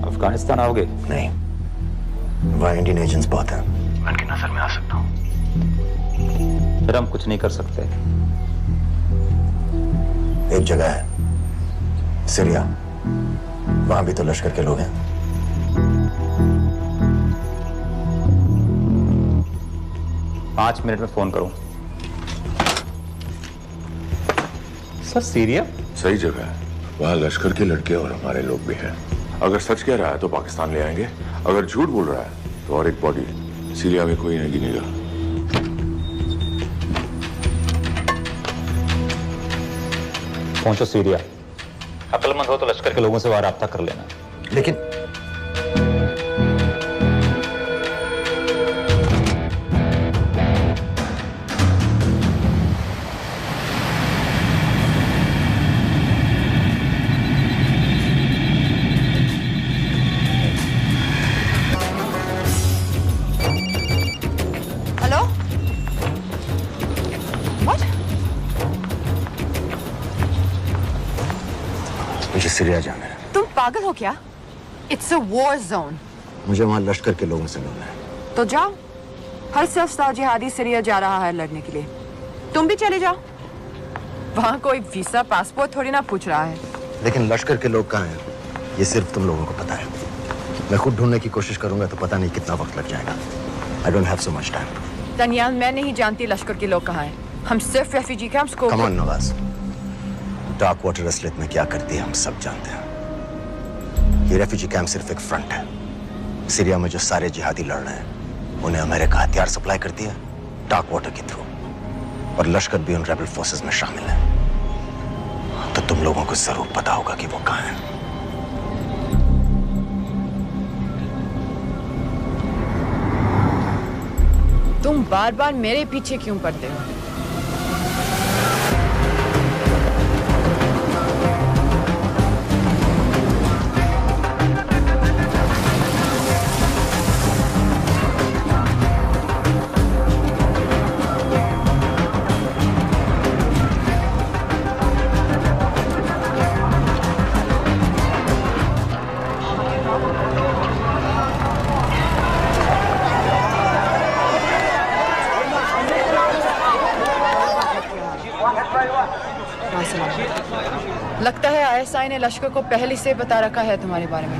अफगानिस्तान आओगे? नहीं, वहाँ इंडियन एजेंट्स बहुत हैं। मैं उनकी नजर में आ सकता हूँ। फिर हम कुछ नहीं कर सकते। एक जगह है सीरिया, वहां भी तो लश्कर के लोग हैं। पाँच मिनट में फोन करूं। Sir Syria? सही जगह है, वहाँ लश्कर के लड़के और हमारे लोग भी हैं। अगर सच कह रहा है तो पाकिस्तान ले आएंगे, अगर झूठ बोल रहा है तो और एक बॉडी सीरिया में कोई नहीं गिनेगा। पहुंचो सीरिया। अक्लमंद हो तो लश्कर के लोगों से वहां राब्ता कर लेना। लेकिन सीरिया जाना है। तुम पागल हो क्या? It's a war zone. मुझे वहां लश्कर के लोगों से मिलना है। तो जाओ। हर सस्ता जिहादी सीरिया जा रहा है लड़ने के लिए। तुम भी चले जाओ। वहां कोई वीसा पासपोर्ट थोड़ी ना पूछ रहा है। लेकिन लश्कर के लोग कहाँ हैं? ये सिर्फ तुम लोगों को पता है। मैं खुद ढूंढने की कोशिश करूंगा तो पता नहीं कितना वक्त लग जाएगा। I don't have so much time. Daniyal, मैं नहीं जानती लश्कर के लोग कहाँ हैं। हम सिर्फ रेफ्यूजी कैंप्स को। Come on, Nawaz. Dark water असलियत में क्या करती है हम सब जानते हैं। ये रेफ्यूजी कैंप सिर्फ एक फ्रंट है। सीरिया में जो सारे जिहादी लड़ रहे हैं उन्हें अमेरिका हथियार सप्लाई करती है डार्क वाटर के थ्रू, और लश्कर भी उन रेबल फोर्सेस में शामिल है। तो तुम लोगों को जरूर पता होगा कि वो कहाँ है। तुम बार बार मेरे पीछे क्यों पड़ते हो? लगता है आईएसआई ने लश्कर को पहले से बता रखा है तुम्हारे बारे में।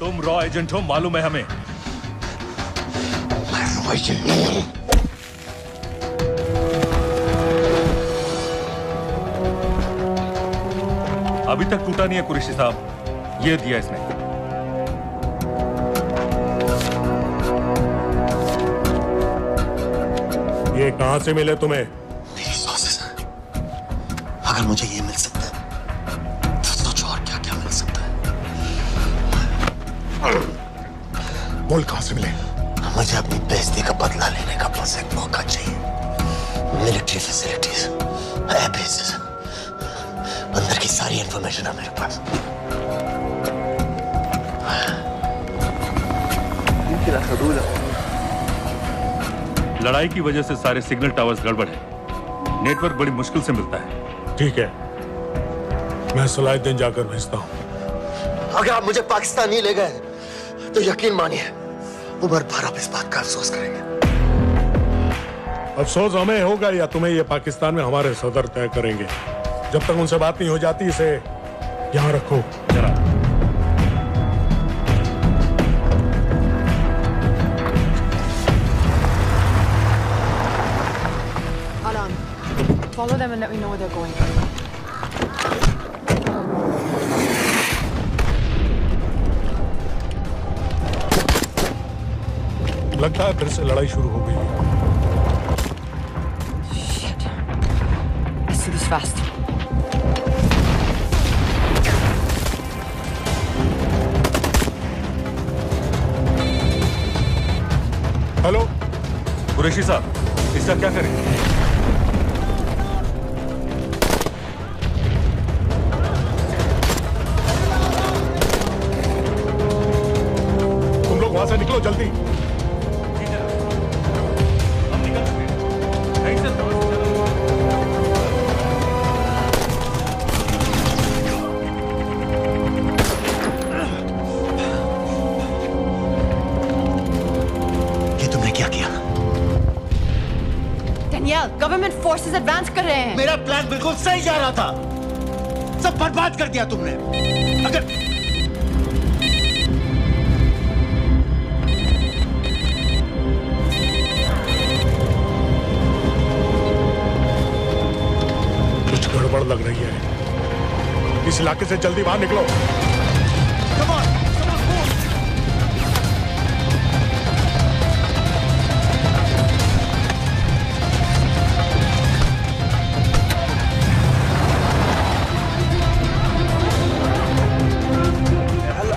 तुम रॉ एजेंट हो, मालूम है हमें। मैं रॉ एजेंट नहीं हूं। अभी तक टूटा नहीं है कुरैशी साहब। ये दिया इसने। ये कहां से मिले तुम्हें? मेरी सॉसेस। अगर मुझे ये मिल सकता है तो सोचो और क्या क्या मिल सकता है। बोल कहां से मिले? मुझे अपनी बेइज्जती का बदला लेने का बस एक मौका चाहिए। मिलिट्री फैसिलिटीज, एयर बेसेस, अंदर की सारी इंफॉर्मेशन है मेरे पास। लड़ाई की वजह से सारे सिग्नल टावर्स गड़बड़ है। नेटवर्क बड़ी मुश्किल से मिलता है। ठीक है, मैं सलाहुद्दीन जाकर भेजता हूं। अगर आप मुझे पाकिस्तान नहीं ले गए तो यकीन मानिए उमर भर आप इस बात का अफसोस करेंगे। अफसोस हमें होगा या तुम्हें ये पाकिस्तान में हमारे सदर तय करेंगे। जब तक उनसे बात नहीं हो जाती इसे यहां रखो जरा। Follow them and let me know where they're going. लगता है फिर से लड़ाई शुरू हो गई है। Shit. Let's do this fast. Hello Qureshi साहब, इसका क्या करें? वहां से निकलो जल्दी। Daniel, government forces advance कर रहे हैं। मेरा प्लान बिल्कुल सही जा रहा था, सब बर्बाद कर दिया तुमने। अगर कुछ गड़बड़ लग रही है, इस इलाके से जल्दी बाहर निकलो।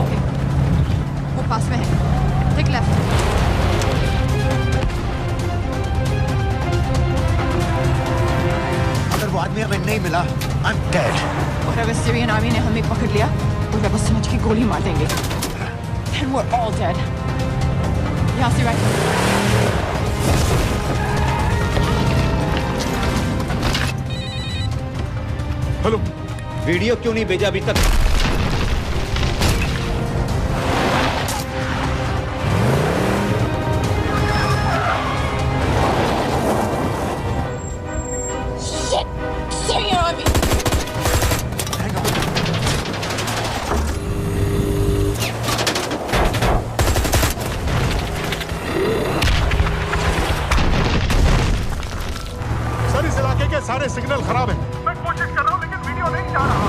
ओके, वो पास में है। Take left. अगर वो आदमी हमें नहीं मिला, I'm dead. और अगर सीरियन आर्मी ने हमें पकड़ लिया तो वे बस समझ के गोली मार देंगे। Then we're all dead. यहाँ से right. हेलो, वीडियो क्यों नहीं भेजा अभी तक? Syrian army. सर इस इलाके के सारे सिग्नल खराब हैं। मैं कोशिश कर रहा हूँ लेकिन वीडियो नहीं जा रहा।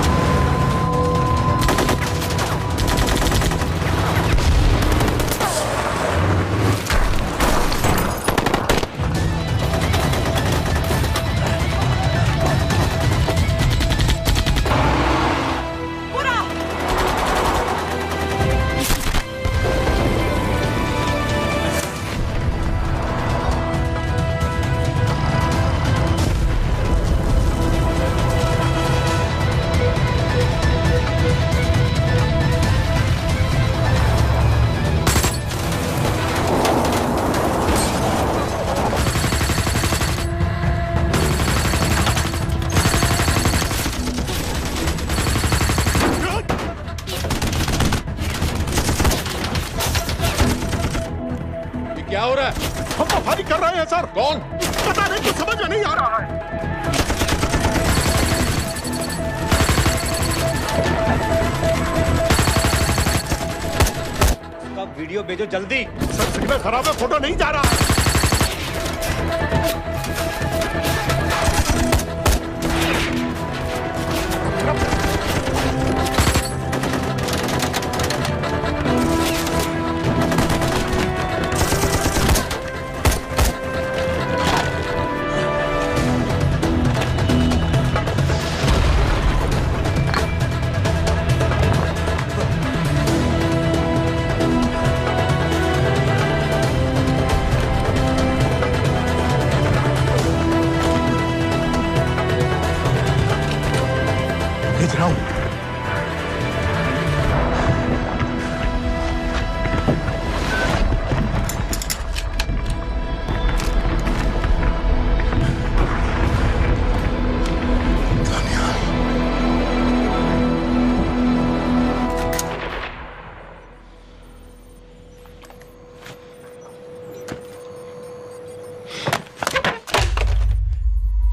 क्या हो रहा है? हम तो फायरिंग कर रहे हैं सर। कौन? पता नहीं, कुछ समझ में नहीं आ रहा है। वीडियो भेजो जल्दी। सर सिग्नल खराब है, फोटो नहीं जा रहा।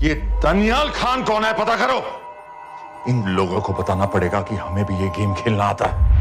ये दानियाल खान कौन है, पता करो। इन लोगों को बताना पड़ेगा कि हमें भी ये गेम खेलना आता है।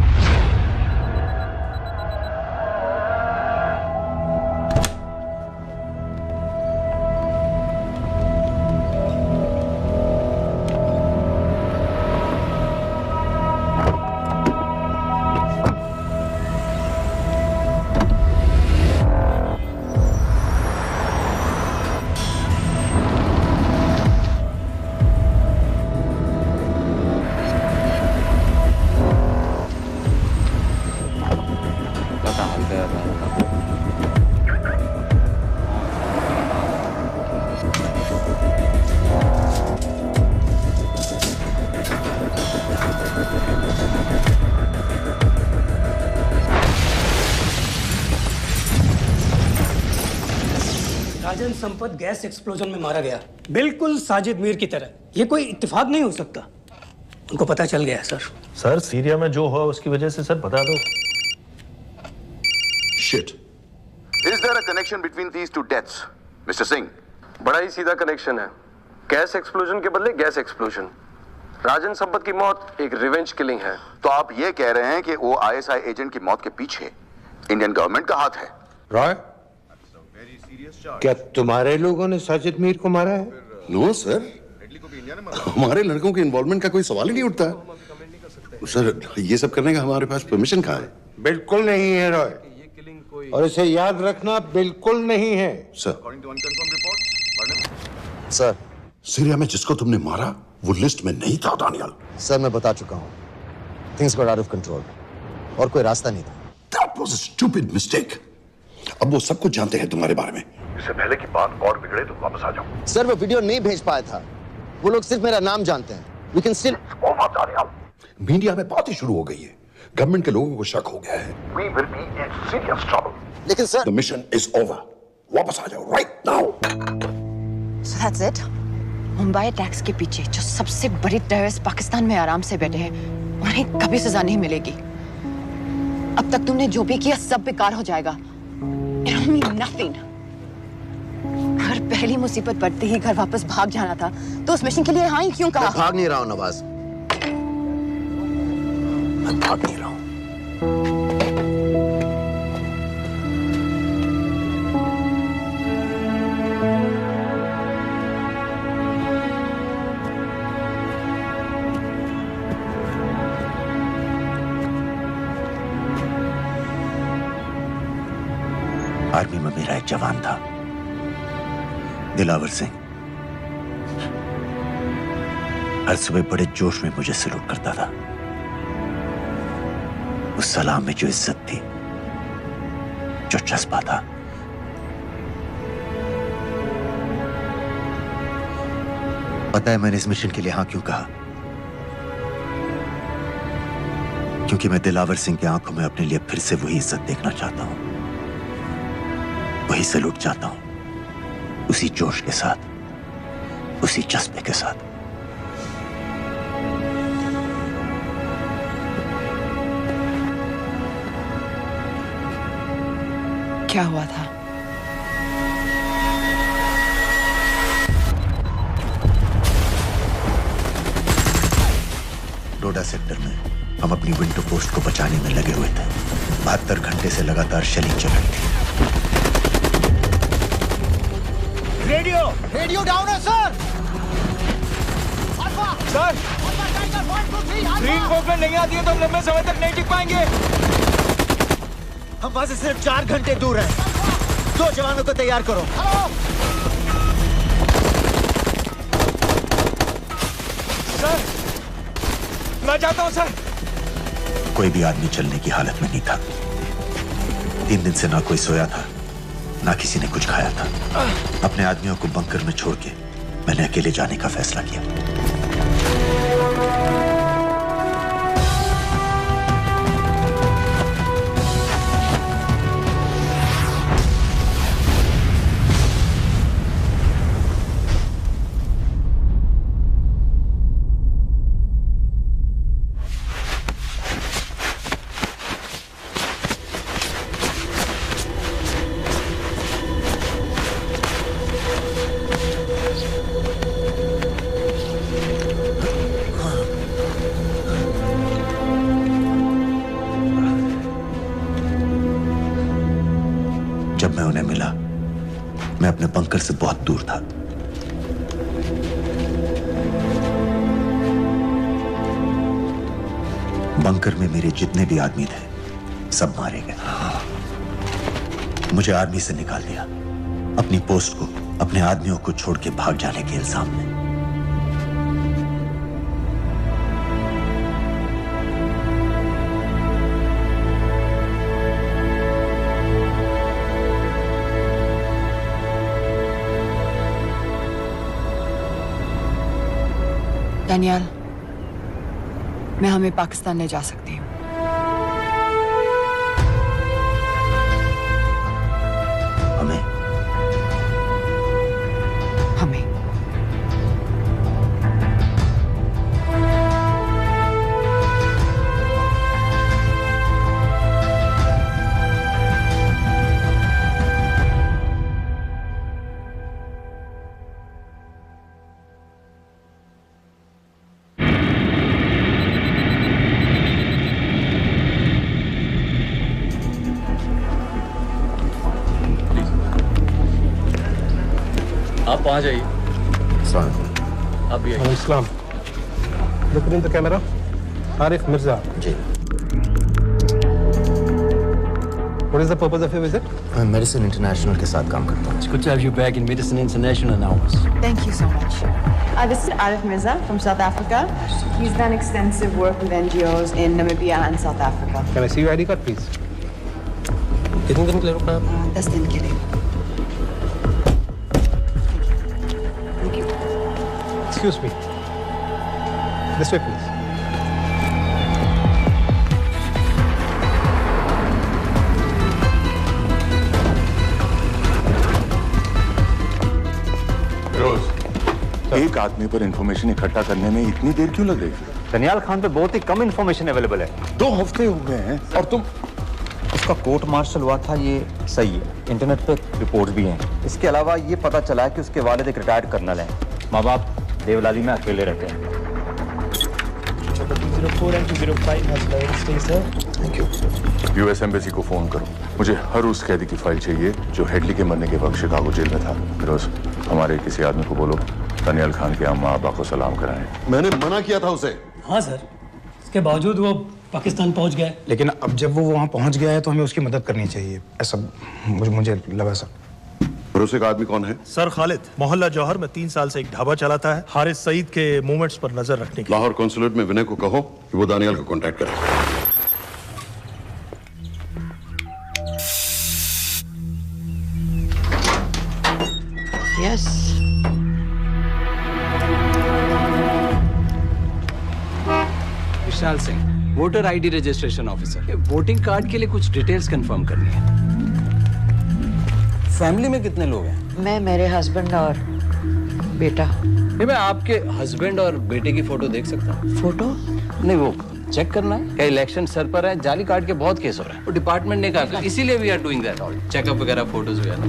राजन संपत गैस एक्सप्लोजन में मारा गया, बिल्कुल साजिद मीर की तरह। ये कोई इत्तेफाक नहीं हो सकता। उनको पता चल गया है सर। सर सीरिया में जो हुआ उसकी वजह से सर बता दो। Shit, Is there a connection between these two deaths, Mr. Singh? बड़ा ही सीधा कनेक्शन है। गैस एक्सप्लोजन के बदले गैस एक्सप्लोजन। राजन संपत की मौत एक रिवेंज किलिंग है। तो आप ये कह रहे हैं कि वो ISI एजेंट की मौत के पीछे इंडियन गवर्नमेंट का हाथ है? रॉय, क्या तुम्हारे लोगों ने साजिद मीर को मारा है? नो सर, हमारे लड़कों के इन्वॉल्वमेंट का कोई सवाल ही नहीं उठता। सर, ये सब करने का हमारे पास परमिशन कहाँ है? बिल्कुल नहीं है रॉय, और इसे याद रखना बिल्कुल नहीं है। सर, सीरिया में जिसको तुमने मारा वो लिस्ट में नहीं था दानियल। सर, मैं बता चुका हूँ, things got out of control और कोई रास्ता नहीं था। That was a stupid mistake. अब वो सब कुछ जानते हैं तुम्हारे बारे में। इससे पहले की बात और बिगड़े तो वापस आ जाओ। सर, वो वीडियो नहीं भेज पाया था, वो लोग सिर्फ मेरा नाम जानते हैं। We can still... मीडिया में बात ही शुरू हो गई है, गवर्नमेंट के लोगों को शक हो गया है। We will be in serious trouble. लेकिन sir, The mission is over. वापस आ जाओ right now. So that's it? Mumbai attacks के पीछे जो सबसे बड़ी टेररिस्ट पाकिस्तान में आराम से बैठे हैं, उन्हें कभी सजा नहीं मिलेगी। अब तक तुमने जो भी किया सब बेकार हो जाएगा। It'll mean nothing. अगर पहली मुसीबत पड़ते ही घर वापस भाग जाना था, तो उस मिशन के लिए हाँ ही क्यों कहा? मैं भाग नहीं रहा हूँ नवाज, मैं भाग नहीं रहा हूँ। आर्मी में मेरा एक जवान था, दिलावर सिंह। हर सुबह बड़े जोश में मुझे सलूट करता था। उस सलाम में जो इज्जत थी, जो जज्बा था, पता है मैंने इस मिशन के लिए हाँ क्यों कहा? क्योंकि मैं दिलावर सिंह की आंखों में अपने लिए फिर से वही इज्जत देखना चाहता हूं, वही सलूट चाहता हूं, उसी जोश के साथ, उसी जज्बे के साथ। क्या हुआ था? डोडा सेक्टर में हम अपनी विंडो पोस्ट को बचाने में लगे हुए थे। 72 घंटे से लगातार शेलिंग चल रही थी। रेडियो डाउन है सर। सर, ग्रीन कोड में नहीं आती है तो हम लंबे समय तक नहीं टिक पाएंगे। हम वहां से सिर्फ 4 घंटे दूर हैं। 2 जवानों को तैयार करो। सर, मैं जाता हूं सर। कोई भी आदमी चलने की हालत में नहीं था। 3 दिन से ना कोई सोया था, ना किसी ने कुछ खाया था। अपने आदमियों को बंकर में छोड़ के मैंने अकेले जाने का फैसला किया। जब मैं उन्हें मिला, मैं अपने बंकर से बहुत दूर था। बंकर में मेरे जितने भी आदमी थे, सब मारे गए। मुझे आर्मी से निकाल दिया, अपनी पोस्ट को, अपने आदमियों को छोड़ के भाग जाने के इल्जाम में। डैनियल, मैं हमें पाकिस्तान ले जा सकती हूँ। हमें? हमें। आप वहाँ जाइए। आप भी आइए। अस्सलाम। Look in the camera. Arif Mirza. जी। What is the purpose of your visit? मैं मेडिसिन इंटरनेशनल के साथ काम करता हूँ। It's good to have you back in Medicine International now. Thank you so much. This is Arif Mirza from South Africa. He's done extensive work with NGOs in Namibia and South Africa. Can I see your ID card, please? कितने दिन के लिए रुकना है? 10 दिन के लिए। Thank you. Excuse me. This way, please. एक आदमी पर इंफॉर्मेशन इकट्ठा करने में इतनी देर क्यों लग रही थी? दनियाल खान पे बहुत ही कम इंफॉर्मेशन अवेलेबल है। 2 हफ्ते हो गए हैं और तुम। उसका कोर्ट मार्शल हुआ था, ये सही है। इंटरनेट पे रिपोर्ट्स भी हैं। इसके अलावा ये पता चला है कि उसके वालिद एक रिटायर्ड कर्नल हैं। माँ बाप देवलाली में अकेले रहते हैं। यूएस एम्बेसी को फोन करो। मुझे हर उस कैदी की फाइल चाहिए जो हेडली के मरने के वक्त शिकागो जेल में था। फिरोज, हमारे किसी आदमी को बोलो दनियाल खान के अम्मा अब्बा को सलाम कराएं। मैंने मना किया था उसे। हाँ सर, इसके बावजूद वो पाकिस्तान पहुंच गया। लेकिन अब जब वो वहाँ पहुँच गया है तो हमें उसकी मदद करनी चाहिए, ऐसा मुझे लगा सर। भरोसे का आदमी कौन है? सर खालिद, मोहल्ला जौहर में 3 साल से एक ढाबा चलाता है। हारिस सईद के मूवमेंट्स पर नजर रखने के। लाहौर कॉन्सुलेट में विनय को कहो कि वो दानियाल को कांटेक्ट करे। Yes. Vishal Singh, voter ID registration officer. Voting card के लिए कुछ डिटेल्स कंफर्म करनी है। फैमिली में कितने लोग हैं? मैं, मेरे हस्बैंड और बेटा। ये मैं आपके हस्बैंड और बेटे की फोटो देख सकता हूँ? फोटो? नहीं, वो चेक करना है। क्या इलेक्शन सर पर है? जाली कार्ड के बहुत केस हो रहे हैं। वो डिपार्टमेंट ने कहा, इसीलिए we are doing that all checkup वगैरह, फोटोज वगैरह।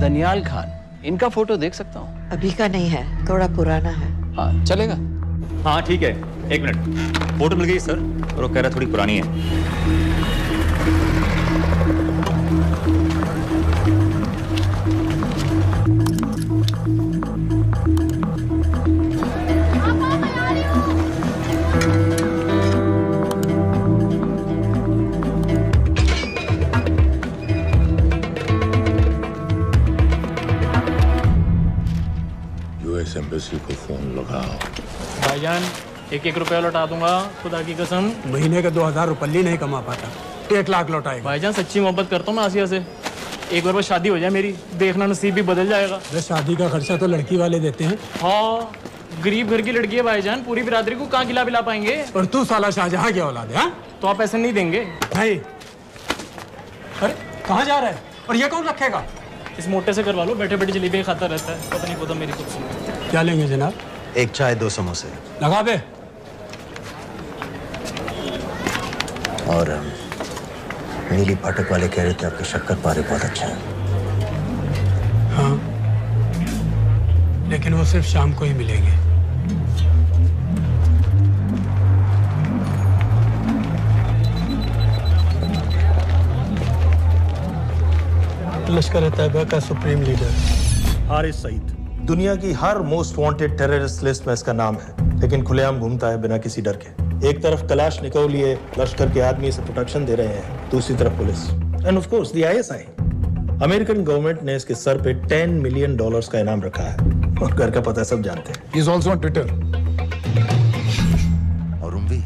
दनियाल खान, इनका फोटो देख सकता हूँ? अभी का नहीं है, थोड़ा पुराना है। हाँ, चलेगा? हाँ ठीक है, 1 मिनट। फोटो मिल गई सर, और वो कह रहा थोड़ी पुरानी है। एम्बेसी को फोन लगाओ। भाईजान, 1-1 रुपया लौटा दूंगा, खुदा की कसम। महीने का 2000 रुपये नहीं कमा पाता, 1 लाख लौटाएगा। भाईजान सच्ची मोहब्बत करता हूँ मैं आसिया से। एक बार बस शादी हो जाए मेरी, देखना नसीब भी बदल जाएगा। शादी का खर्चा तो लड़की वाले देते हैं। हाँ, गरीब घर की लड़की है भाईजान, पूरी बिरादरी को कहाँ खिला पाएंगे। और तू साला शाहजहां की औलाद है? तो आप पैसे नहीं देंगे? नहीं। अरे कहाँ जा रहा है? और ये कौन रखेगा? इस मोटे से करवा लो, बैठे बैठे जलेबी खाता रहता है, पता नहीं पता मेरी कुछ। क्या लेंगे जनाब? 1 चाय 2 समोसे। लगा बे। और नीली फाटक वाले कह रहे थे आपके शक्कर पारे बहुत अच्छा है। हाँ, लेकिन वो सिर्फ शाम को ही मिलेंगे। लश्कर तैयबा का सुप्रीम लीडर हारिस सईद, दुनिया की हर मोस्ट वांटेड टेररिस्ट लिस्ट में इसका नाम है, लेकिन खुलेआम घूमता है बिना किसी डर के। एक तरफ कलाशनिकोव लिए लश्कर के आदमी इसे प्रोटेक्शन दे रहे हैं, दूसरी तरफ police end of course the ISI। American government ने इसके सर पे $10 मिलियन का इनाम रखा है, और घर का पता सब जानते हैं। He is also on Twitter. और उम्वी,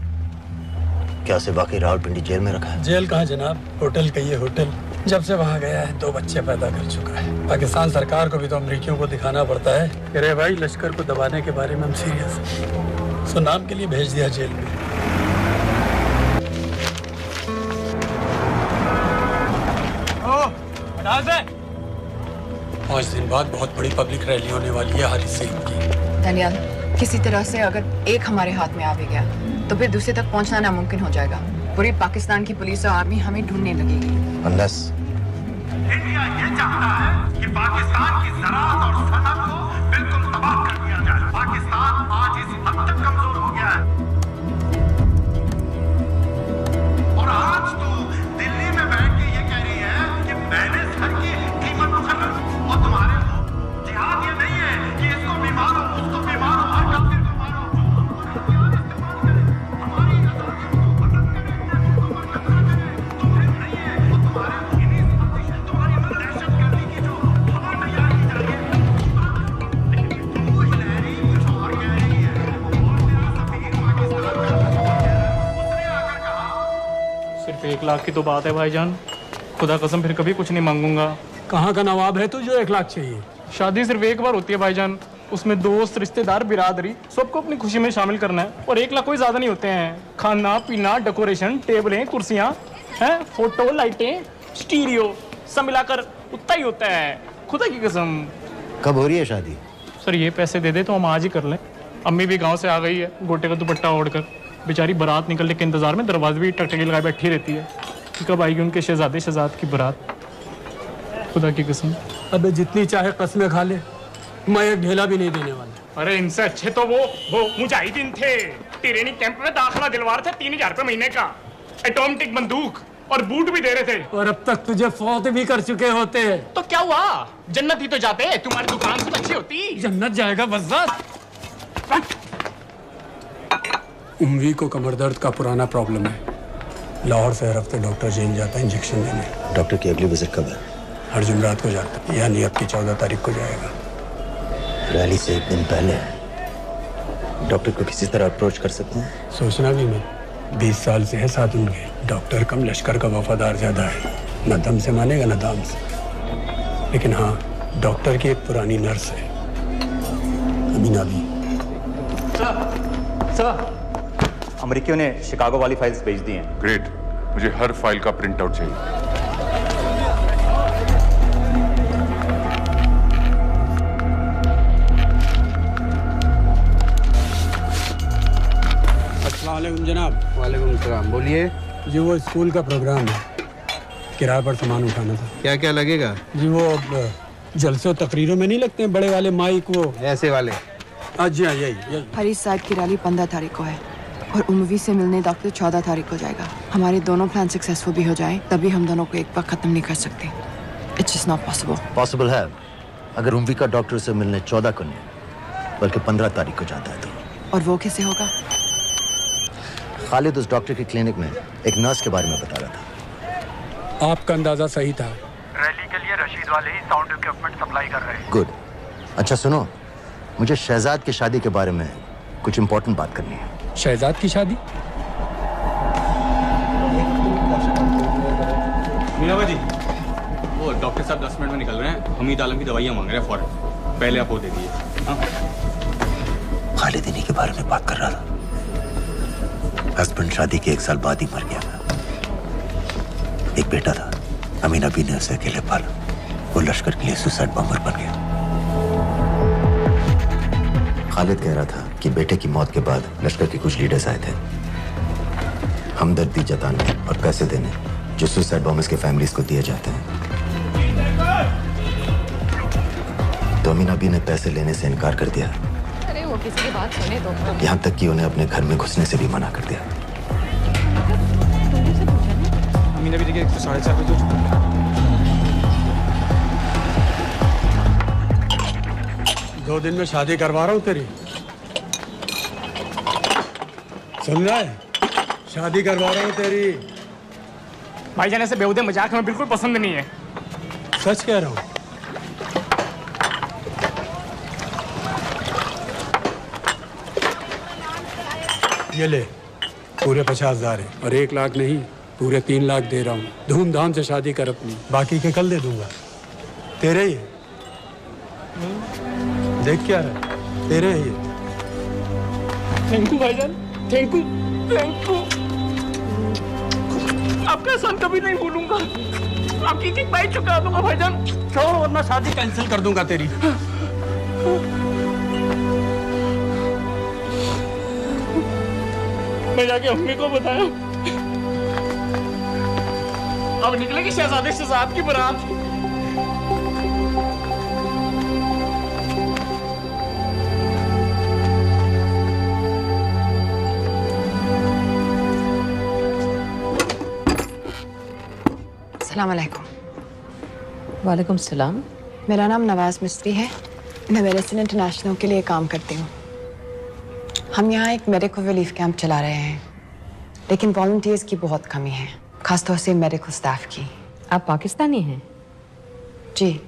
क्या उसे वाकई रावलपिंडी जेल में रखा है? जेल कहाँ जनाब, होटल कहिए होटल। जब से वहाँ गया है 2 बच्चे पैदा कर चुका है। पाकिस्तान सरकार को भी तो अमरीकियों को दिखाना पड़ता है। अरे भाई, लश्कर को दबाने के बारे में हम सीरियस हैं। सो नाम के लिए भेज दिया जेल में। पाँच दिन बाद बहुत बड़ी पब्लिक रैली होने वाली है हारिस सईद की। दनियाल, किसी तरह से अगर एक हमारे हाथ में आ भी गया तो फिर दूसरे तक पहुंचना नामुमकिन हो जाएगा। पूरी पाकिस्तान की पुलिस और आर्मी हमें ढूंढने लगेगी। Unless इंडिया ये चाहता है कि पाकिस्तान की ज़राअत और सनअत को बिल्कुल तबाह कर दिया जाए। पाकिस्तान आज इस हद तक कमजोर हो गया है और आज तो दिल्ली में बैठ के ये कह रही है कि मैंने सर की कीमत मुकर्रर की। और तुम्हारे जिहाद ये नहीं है कि इसको बीमार हो उसको बीमार हो हर काफिर को मारो। सिर्फ 1 लाख की तो बात है भाईजान, खुदा कसम फिर कभी कुछ नहीं मांगूंगा। कहाँ का नवाब है तू जो 1 लाख चाहिए? शादी सिर्फ एक बार होती है भाईजान, उसमें दोस्त रिश्तेदार बिरादरी सबको अपनी खुशी में शामिल करना है और 1 लाख कोई ज्यादा नहीं होते हैं। खाना पीना डेकोरेशन टेबलें कुर्सियां हैं फोटो लाइटें स्टीरियो सब मिलाकर उतना ही होता है, खुदा की कसम। कब हो रही है शादी? सर ये पैसे दे दे तो हम आज ही कर लें। अम्मी भी गांव से आ गई है गोटे का दुपट्टा ओढ़कर, बेचारी बारात निकलने के इंतजार में दरवाजे भी टकटकी लगाए बैठी रहती है कि कब आएगी उनके शहजादे शहजाद की बारात, खुदा की कसम। अबे जितनी चाहे कस्में खा ले, मैं एक ढेला भी नहीं देने वाला। अरे इनसे अच्छे तो वो मुजाहिदीन थे, ट्रेनिंग कैंप में दाखिला दिलवा रहे थे 3000 रुपए महीने का, एटॉमिक बंदूक और बूट भी दे रहे थे। और अब तक तुझे फौत भी कर चुके होते हैं। तो क्या हुआ, जन्नत ही तो जाते, तुम्हारी दुकान से अच्छी होती। जन्नत जाएगा बस। उम्वी को कमर दर्द का पुराना प्रॉब्लम है, लाहौर से हर हफ्ते डॉक्टर जेल जाता है इंजेक्शन देने। डॉक्टर की अगली विजिट कब है? हर जुमरात को जाता है, यानी अब की 14 तारीख को जाएगा। रैली से 1 दिन पहले डॉक्टर को किसी तरह अप्रोच कर सकते हैं? सोचना भी नहीं, 20 साल से है साथ उनके। डॉक्टर कम लश्कर का वफादार ज्यादा है, न दम से मानेगा न दाम से। लेकिन हाँ, डॉक्टर की एक पुरानी नर्स है अमीना भी। सर अमेरिकियों ने शिकागो वाली फाइल्स भेज दी हैं। ग्रेट, मुझे हर फाइल का प्रिंट आउट चाहिए। अस्सलाम वालेकुम जनाब। वालेकुम सलाम, बोलिए। जी वो स्कूल का प्रोग्राम है, किराए पर सामान उठाना था। क्या क्या लगेगा? जी वो जलसे और तकरीरों में नहीं लगते हैं बड़े वाले माइक, वो ऐसे वाले? जी हाँ, यही। हरीश साहब की रैली 15 तारीख को है और उम्वी से मिलने डॉक्टर 14 तारीख को जाएगा। हमारे दोनों प्लान सक्सेसफुल भी हो जाए तभी हम दोनों को एक बार खत्म नहीं कर सकते। It's just not possible. Possible है अगर उम्वी का डॉक्टर से मिलने 14 को नहीं बल्कि 15 तारीख को जाता है तो। और वो कैसे होगा? खालिद उस डॉक्टर की क्लिनिक में एक नर्स के बारे में बता रहा था। आपका अंदाजा सही था। रैली के लिए रशीद वाले ही साउंड इक्विपमेंट सप्लाई कर रहे हैं। गुड। अच्छा सुनो, मुझे शहजाद की शादी के बारे में कुछ इंपॉर्टेंट बात करनी है। शहजाद की शादी? मीनाबा जी, वो डॉक्टर साहब 10 मिनट में निकल रहे हैं, हमीद आलम की दवाइयाँ मांग रहे हैं फौरन, पहले आप वो दे दीजिए। खालिद इन्हीं के बारे में बात कर रहा था। हस्बैंड शादी के 1 साल बाद ही मर गया। एक बेटा था, अमीना भी ने उसे अकेले पाला। वो लश्कर के लिए सुसाइड बॉम्बर बन गया। खालिद कह रहा था कि बेटे की मौत के बाद लश्कर के कुछ लीडर्स आए थे हमदर्दी जताने और पैसे देने जो सुसाइड बॉम्बर्स के फैमिलीज को दिए जाते हैं। तो अमीना भी ने पैसे लेने से इनकार कर दिया। अरे वो किसी की बात सुने तो। यहाँ तक कि उन्हें अपने घर में घुसने से भी मना कर दिया। अमीना भी देखिए 4:30 बजे तो 2 दिन में शादी करवा रहा हूँ तेरी, सुन रहा है? शादी करवा रहा हूँ तेरी। भाईजान ऐसे बेहुदे मजाक हमें बिल्कुल पसंद नहीं है। सच कह रहा हूँ। ये ले, पूरे 50,000 है और 1 लाख नहीं, पूरे 3 लाख दे रहा हूँ। धूमधाम से शादी कर अपनी, बाकी के कल दे दूंगा। तेरे ही है। देख क्या है, तेरे ही है। थैंक यू भाईजान, थैंक यू, थैंक यू। आपका एहसान कभी नहीं भूलूंगा, आपकी एक बाई चुका दूंगा भाईजान। छोड़ वरना शादी कैंसिल कर दूंगा तेरी। मैं जाके अम्मी को बताया, अब निकलेगी शहजादे शहजाद की बारात। अस्सलाम वालेकुम। वालेकुम सलाम। मेरा नाम नवाज मिस्त्री है। मैं मेडिसिन इंटरनेशनल के लिए काम करती हूँ। हम यहाँ एक मेडिकल रिलीफ कैंप चला रहे हैं, लेकिन वॉलंटियर्स की बहुत कमी है, खासतौर से मेडिकल स्टाफ की। आप पाकिस्तानी हैं? जी।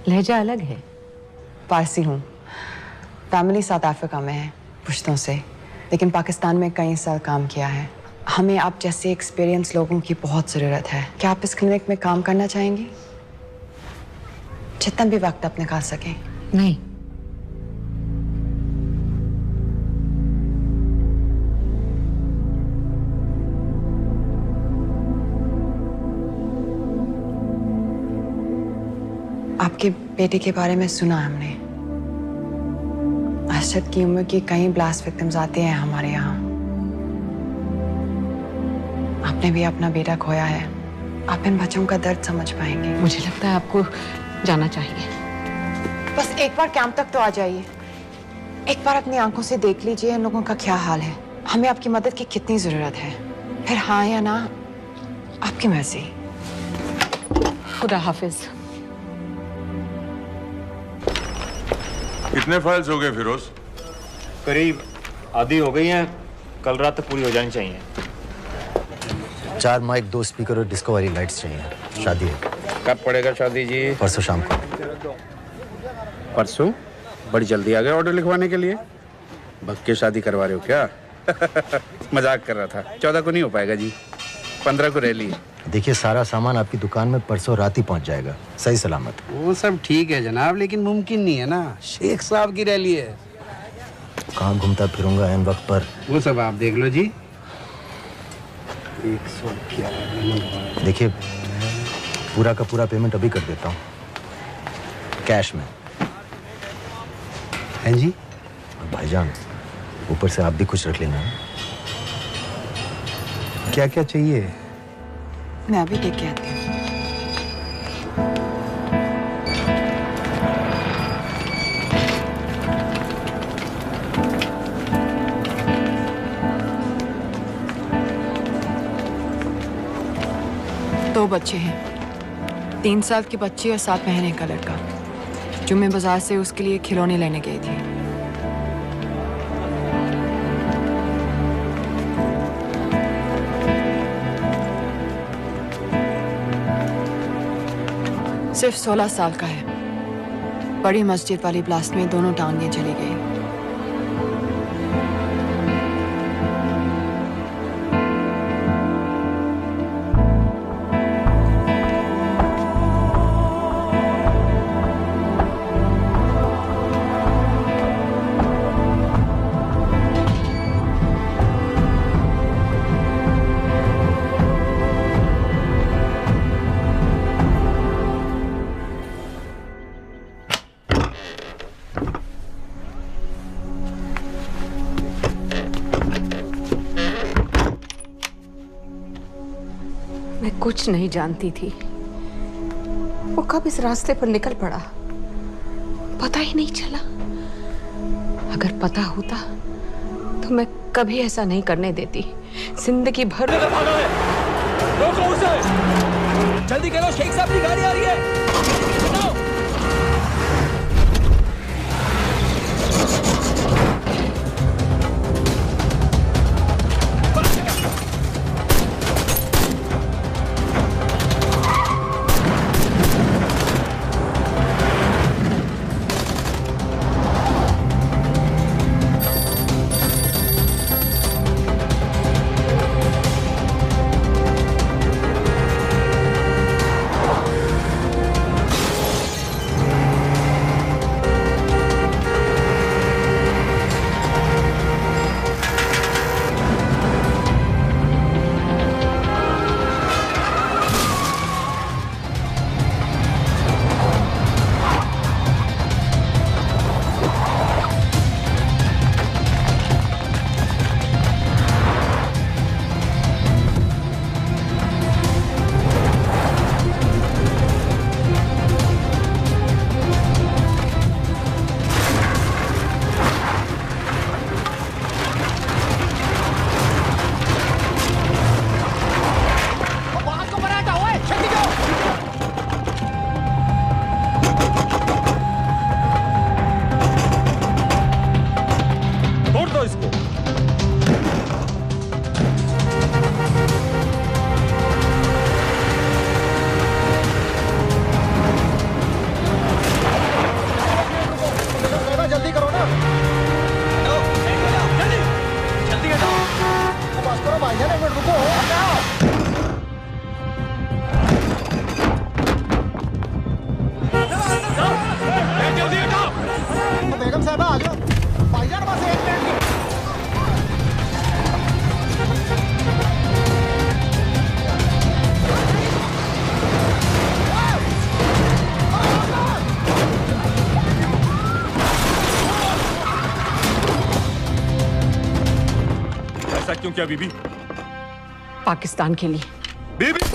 लहजा अलग है। पारसी हूँ। फैमिली साउथ अफ्रीका में है पुश्तों से, लेकिन पाकिस्तान में कई साल काम किया है। हमें आप जैसे एक्सपीरियंस लोगों की बहुत ज़रूरत है। क्या आप इस क्लिनिक में काम करना चाहेंगी? जितना भी वक्त आप निकाल सकें। नहीं। आपके बेटे के बारे में सुना हमने। अरशद की उम्र की कई ब्लास्ट विक्टिम्स आते हैं हमारे यहाँ। आपने भी अपना बेटा खोया है। आप इन बच्चों का दर्द समझ पाएंगे। मुझे लगता है आपको जाना चाहिए। बस एक बार कैंप तक तो आ जाइए। एक बार अपनी आंखों से देख लीजिए इन लोगों का क्या हाल है। हमें आपकी मदद की कितनी जरूरत है। फिर हाँ या ना, आपकी मर्जी। खुदा हाफिज। कितने फाइल्स हो गए फिरोज? करीब आधी हो गई हैं। कल रात तक पूरी हो जानी चाहिए। 4 माइक, 2 स्पीकर और डिस्को वाली लाइट्स चाहिए। शादी है। कब पड़ेगा शादी जी? परसों शाम को। परसों? बड़ी जल्दी आ गए ऑर्डर लिखवाने के लिए। भग के शादी करवा रहे हो क्या? मजाक कर रहा था। 14 को नहीं हो पाएगा जी, 15 को रैली है। देखिए, सारा सामान आपकी दुकान में परसों रात ही पहुंच जाएगा, सही सलामत। वो सब ठीक है जनाब, लेकिन मुमकिन नहीं है ना। शेख साहब की रैली है। कहाँ घूमता फिरूंगा एन वक्त पर? वो सब आप देख लो जी। 111। देखिए, पूरा का पूरा पेमेंट अभी कर देता हूँ, कैश में। हैं जी? और भाईजान, ऊपर से आप भी कुछ रख लेना। क्या क्या चाहिए? मैं अभी देख के आती हूँ। दो बच्चे हैं, 3 साल की बच्ची और 7 महीने का लड़का, जो मैं बाजार से उसके लिए खिलौने लेने गई थी। सिर्फ 16 साल का है। बड़ी मस्जिद वाली ब्लास्ट में दोनों टांगें चली गई। मैं कुछ नहीं जानती थी। वो कब इस रास्ते पर निकल पड़ा, पता ही नहीं चला। अगर पता होता तो मैं कभी ऐसा नहीं करने देती। जिंदगी भर। रोको उसे! जल्दी करो, शेख साहब की गाड़ी आ रही है। स्टार्ट क्यों किया बीबी? पाकिस्तान के लिए। बीबी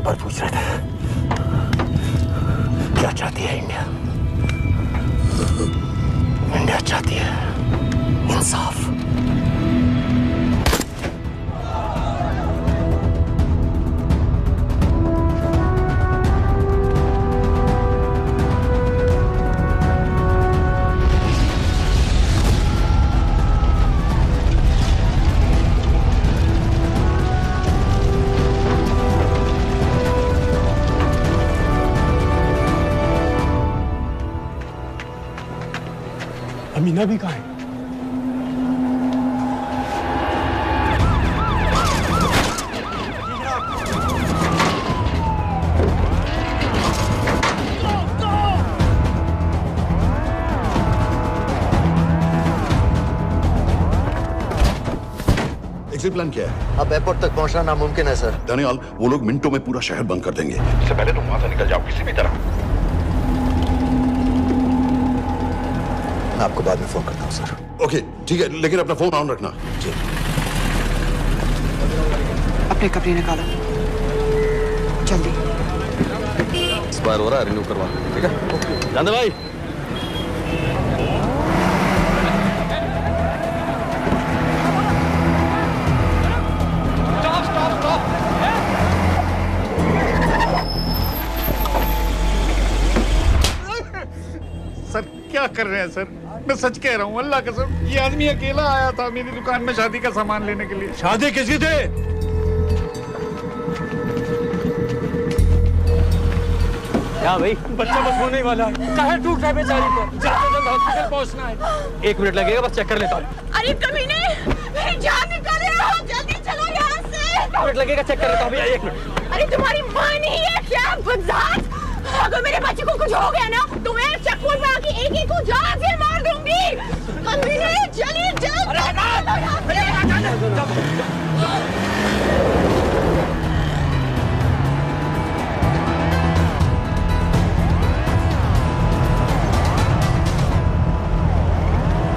बार पूछ रहे थे क्या चाहती है इंडिया। इंडिया चाहती है इंसाफ। अमीना भी कहाँ है? एग्जिट प्लान क्या है? अब एयरपोर्ट तक पहुंचना नामुमकिन है सर। दानियाल, वो लोग मिनटों में पूरा शहर बंद कर देंगे। इससे पहले तुम वहां से निकल जाओ किसी भी तरह। मैं आपको बाद में फोन करता हूँ सर। ओके ठीक है, लेकिन अपना फोन ऑन रखना। जी। अपने कपड़े निकालो जल्दी। एक्सपायर हो रहा है, रिन्यू करवा। ठीक है जानते भाई। सर क्या कर रहे हैं सर? मैं सच कह रहा हूँ, अल्लाह कसम, ये आदमी अकेला आया था मेरी दुकान में शादी का सामान लेने के लिए। शादी किसकी थी? क्या भाई, बच्चा बस होने वाला है। कहाँ टूट रहा है बेचारी को? जल्द से जल्द हॉस्पिटल पहुंचना है। 1 मिनट लगेगा, बस चेक कर लेता हूँ। अरे कमीने, मेरी जान निकाल रहे हो, जल्दी चलो यहाँ से। 1 मिनट लगेगा, चेक कर लेता हूँ भैया, 1 मिनट। अरे तुम्हारी माँ नहीं है क्या बदजात? अगर मेरे बच्चे को कुछ हो गया ना तो मैं चक्कू में आके एक को जान से मार दूंगी। कमीने चलिए जल्द।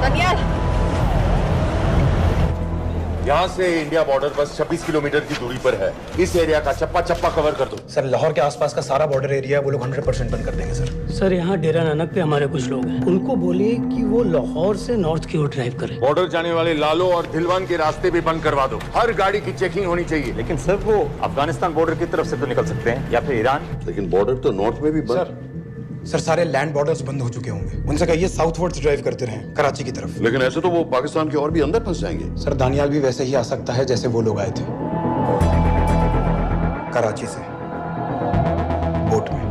दानियाल, यहाँ से इंडिया बॉर्डर बस 26 किलोमीटर की दूरी पर है। इस एरिया का चप्पा चप्पा कवर कर दो। सर लाहौर के आसपास का सारा बॉर्डर एरिया वो लोग 100% बंद कर देंगे सर। सर यहाँ डेरा नानक पे हमारे कुछ लोग हैं, उनको बोले कि वो लाहौर से नॉर्थ की ओर ड्राइव करें। बॉर्डर जाने वाले लालो और धिलवान के रास्ते भी बंद करवा दो। हर गाड़ी की चेकिंग होनी चाहिए। लेकिन सर वो अफगानिस्तान बॉर्डर की तरफ से तो निकल सकते हैं, या फिर ईरान। लेकिन बॉर्डर तो नॉर्थ में भी बंद। सर सारे लैंड बॉर्डर्स बंद हो चुके होंगे, उनसे कहिए साउथवर्ड्स ड्राइव करते रहें कराची की तरफ। लेकिन ऐसे तो वो पाकिस्तान के और भी अंदर फंस जाएंगे। सर दानियाल भी वैसे ही आ सकता है जैसे वो लोग आए थे, कराची से बोट में।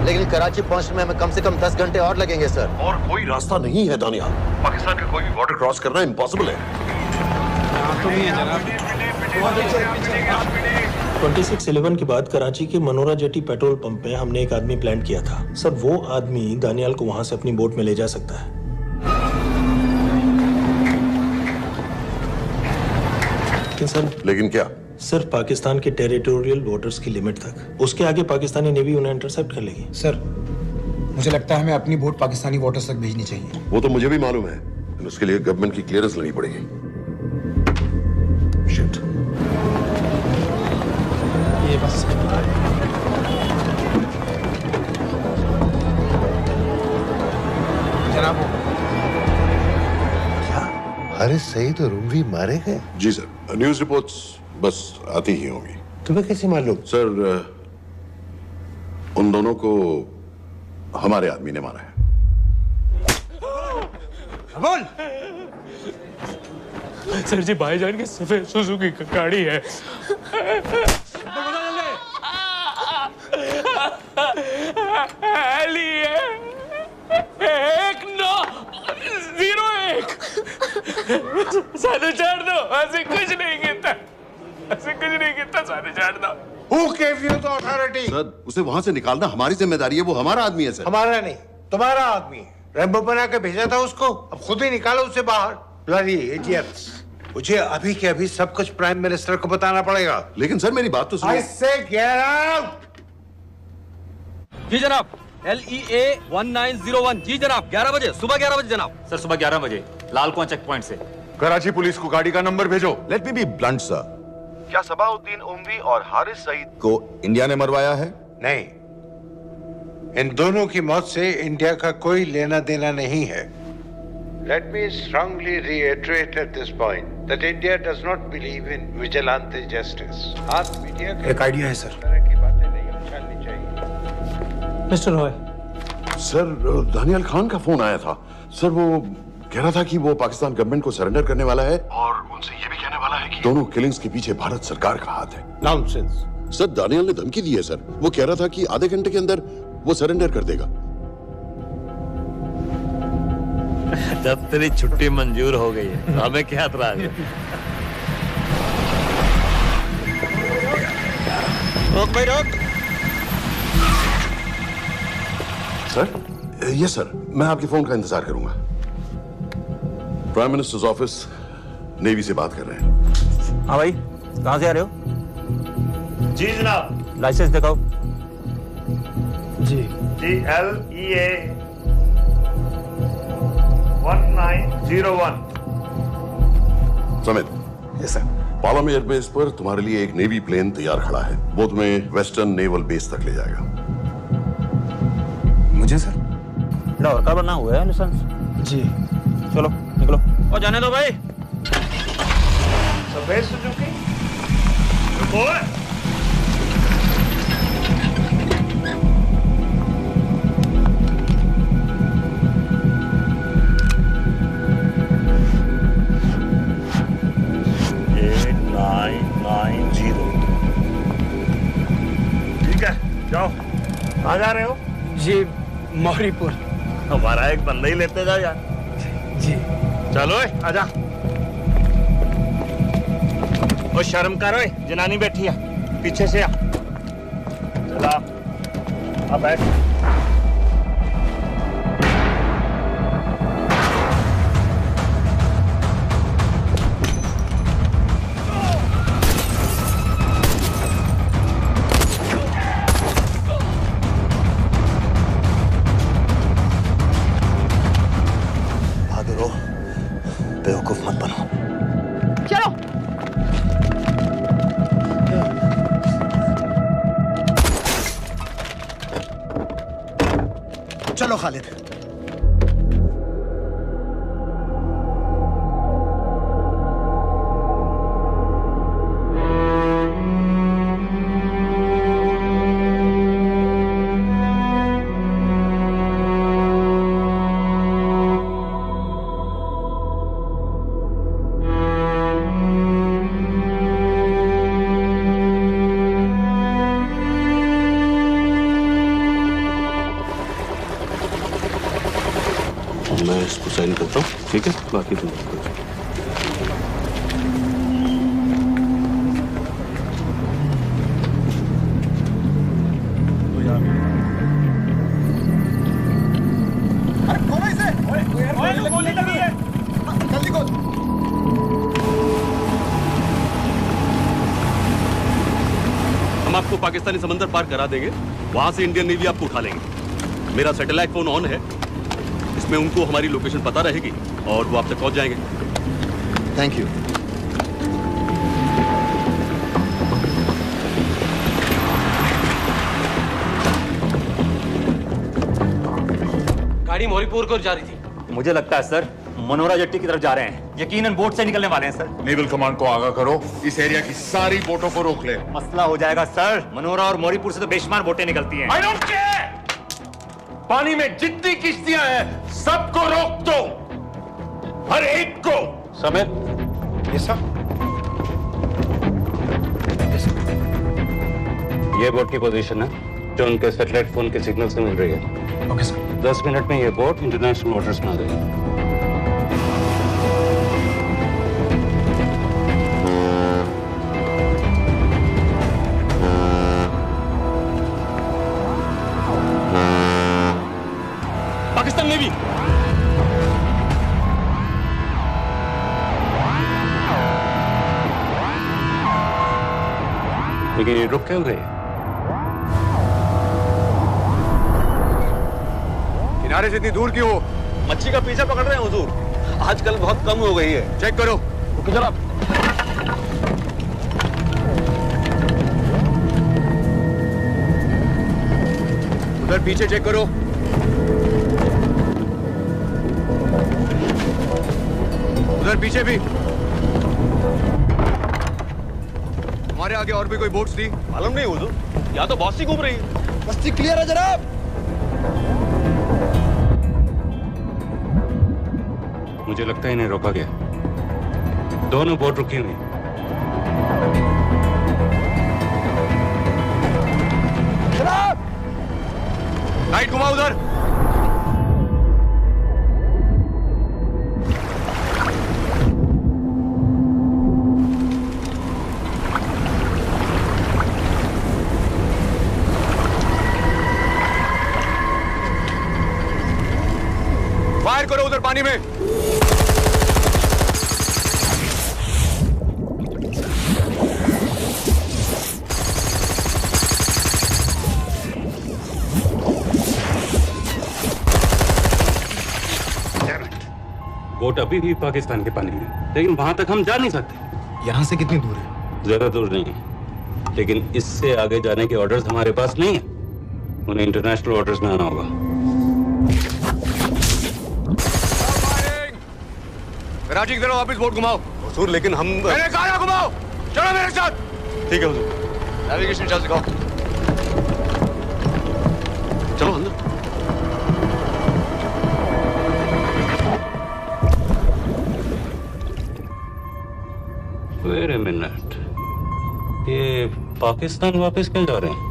लेकिन कराची पहुंचने में हमें कम से कम 10 घंटे और लगेंगे सर। और कोई रास्ता नहीं है दानियाल, पाकिस्तान का कोई भी बॉर्डर क्रॉस करना इम्पॉसिबल है। 26/11 के बाद कराची के मनोरा जेटी पेट्रोल पंप पे हमने एक आदमी प्लान किया था। सर वो आदमी दानियाल को वहां से अपनी बोट में ले जा सकता है। लेकिन क्या? सिर्फ पाकिस्तान के टेरिटोरियल वाटर्स की लिमिट तक। उसके आगे पाकिस्तानी नेवी उन्हें इंटरसेप्ट कर लेगी। सर मुझे लगता है हमें अपनी बोट पाकिस्तानी वाटर्स तक भेजनी चाहिए। वो तो मुझे भी मालूम है, उसके लिए गवर्नमेंट की क्लियरेंस लेनी पड़ेगी। शिट। ये बस जनाब हारिस सईद और उमवी मारे गए? जी सर, न्यूज़ रिपोर्ट्स बस आती ही होंगी। तुम्हें कैसे मालूम? सर उन दोनों को हमारे आदमी ने मारा है। बोल। सर जी भाईजान की सफेद सुजुकी की गाड़ी है। सारे छोड़ दो, ऐसे कुछ नहीं गिरता, ऐसे कुछ नहीं गिरता, सारे छोड़ दो। Who gave you the authority? Sir उसे वहां से निकालना हमारी जिम्मेदारी है, वो हमारा आदमी है सर। हमारा नहीं, तुम्हारा आदमी है। रैम्बो बना के भेजा था उसको, अब खुद ही निकालो उसे बाहर। Bloody idiots! मुझे अभी के अभी सब कुछ प्राइम मिनिस्टर को बताना पड़ेगा। लेकिन सर मेरी बात तो सुनो। I say get out! जी जनाब, LEA 1901। जी जनाब, 11 बजे, सुबह 11 बजे जनाब। सर सुबह 11 बजे लाल कुआं चेक पॉइंट से। कराची पुलिस को गाड़ी का नंबर भेजो। Let me be blunt sir, क्या सबाउद्दीन उमवी और हारिस सईद को इंडिया ने मरवाया है? नहीं, इन दोनों की मौत से इंडिया का कोई लेना देना नहीं है। Let me strongly reiterate at this point that India does not believe in vigilante justice. आप मीडिया एक आइडिया है सर। तरह की बातें नहीं उछालनी चाहिए। मिस्टर रॉय। सर दानियाल खान का फोन आया था। सर वो कह रहा था कि वो पाकिस्तान गवर्नमेंट को सरेंडर करने वाला है और उनसे ये भी कहने वाला है कि दोनों किलिंग्स के पीछे भारत सरकार का हाथ है। नॉनसेंस। सर दानियाल ने धमकी दी है सर, वो कह रहा था कि आधे घंटे के अंदर वो सरेंडर कर देगा। जब तेरी छुट्टी मंजूर हो गई है तो हमें क्या एतराज है? रोक भाई रोक। सर यस सर, मैं आपके फोन का इंतजार करूंगा। प्राइम मिनिस्टर्स ऑफिस नेवी से बात कर रहे हैं। हाँ भाई, कहाँ से आ रहे हो? जी जनाब। लाइसेंस दिखाओ। जी LEA 1901। Samit. Yes sir. Palam airbase पर तुम्हारे लिए एक नेवी प्लेन तैयार खड़ा है। वो तुम्हें वेस्टर्न नेवल बेस तक ले जाएगा। मुझे सर? लाहौर का बना हुआ है लाइसेंस। जी। चलो निकलो। और जाने दो भाई। सफेद सुजुकी। ठीक है, जाओ। कहाँ जा रहे हो? जी मौरीपुर। हमारा एक बंदा ही लेते जाओ यार। जी चलो आजा। ओ शर्म करो, जनानी बैठी है, पीछे से आ। चला अब बैठ। बेवकूफ मत बनो। चलो। चलो खालिद। मैं इसको साइन करता हूँ, ठीक है? बाकी तुम आपको पाकिस्तानी समंदर पार करा देंगे, वहां से इंडियन नेवी आपको उठा लेंगे। मेरा सैटेलाइट फोन ऑन है, इसमें उनको हमारी लोकेशन पता रहेगी और वो आप तक पहुंच जाएंगे। Thank you. गाड़ी मोरीपुर को जा रही थी। मुझे लगता है सर मनोरा जेट्टी की तरफ जा रहे हैं, यकीनन बोट से निकलने वाले हैं सर। नेवल कमांड को आगाह करो, इस एरिया की सारी बोटों को रोक ले। मसला हो जाएगा सर, मनोरा और मोरीपुर से तो बेशुमार बोटें निकलती हैं। I don't care! पानी में जितनी किश्तियां हैं सबको रोक दो, हर एक को। समेत ये सब ये बोट की पोजीशन है जो उनके सैटेलाइट फोन के सिग्नल से मिल रही है। Okay sir. 10 मिनट में ये बोट इंटरनेशनल वाटर्स में आ गई। पाकिस्तान नेवी लेकिन ये रुक क्यों गए? किनारे से इतनी दूर क्यों हो? मच्छी का पीछा पकड़ रहे हैं हुजूर, आजकल बहुत कम हो गई है। चेक करो। ओके जनाब। उधर पीछे चेक करो। उधर पीछे भी। हमारे आगे और भी कोई बोट्स थी? मालूम नहीं हुजूर, यहाँ तो बहुत सी घूम रही है। बस्ती क्लियर है जनाब। मुझे लगता है इन्हें रोका गया। दोनों बोट रुकी हुई। जनाब लाइट घुमाओ उधर। फायर करो उधर पानी में। बोट अभी भी पाकिस्तान के पानी में, लेकिन वहां तक हम जा नहीं सकते। यहाँ से कितनी दूर है? ज्यादा दूर नहीं है, लेकिन इससे आगे जाने के ऑर्डर्स हमारे पास नहीं है। उन्हें इंटरनेशनल वाटर्स में आना होगा। राजी की तरफ वापस बोट घुमाओ। हुजूर लेकिन हम मैंने कहा ना घुमाओ। चलो मेरे साथ। ठीक है हुजूर। नेविगेशन चार्ज दिखाओ। चलो अंदर। वेट अ मिनट, ये पाकिस्तान वापस क्यों जा रहे हैं?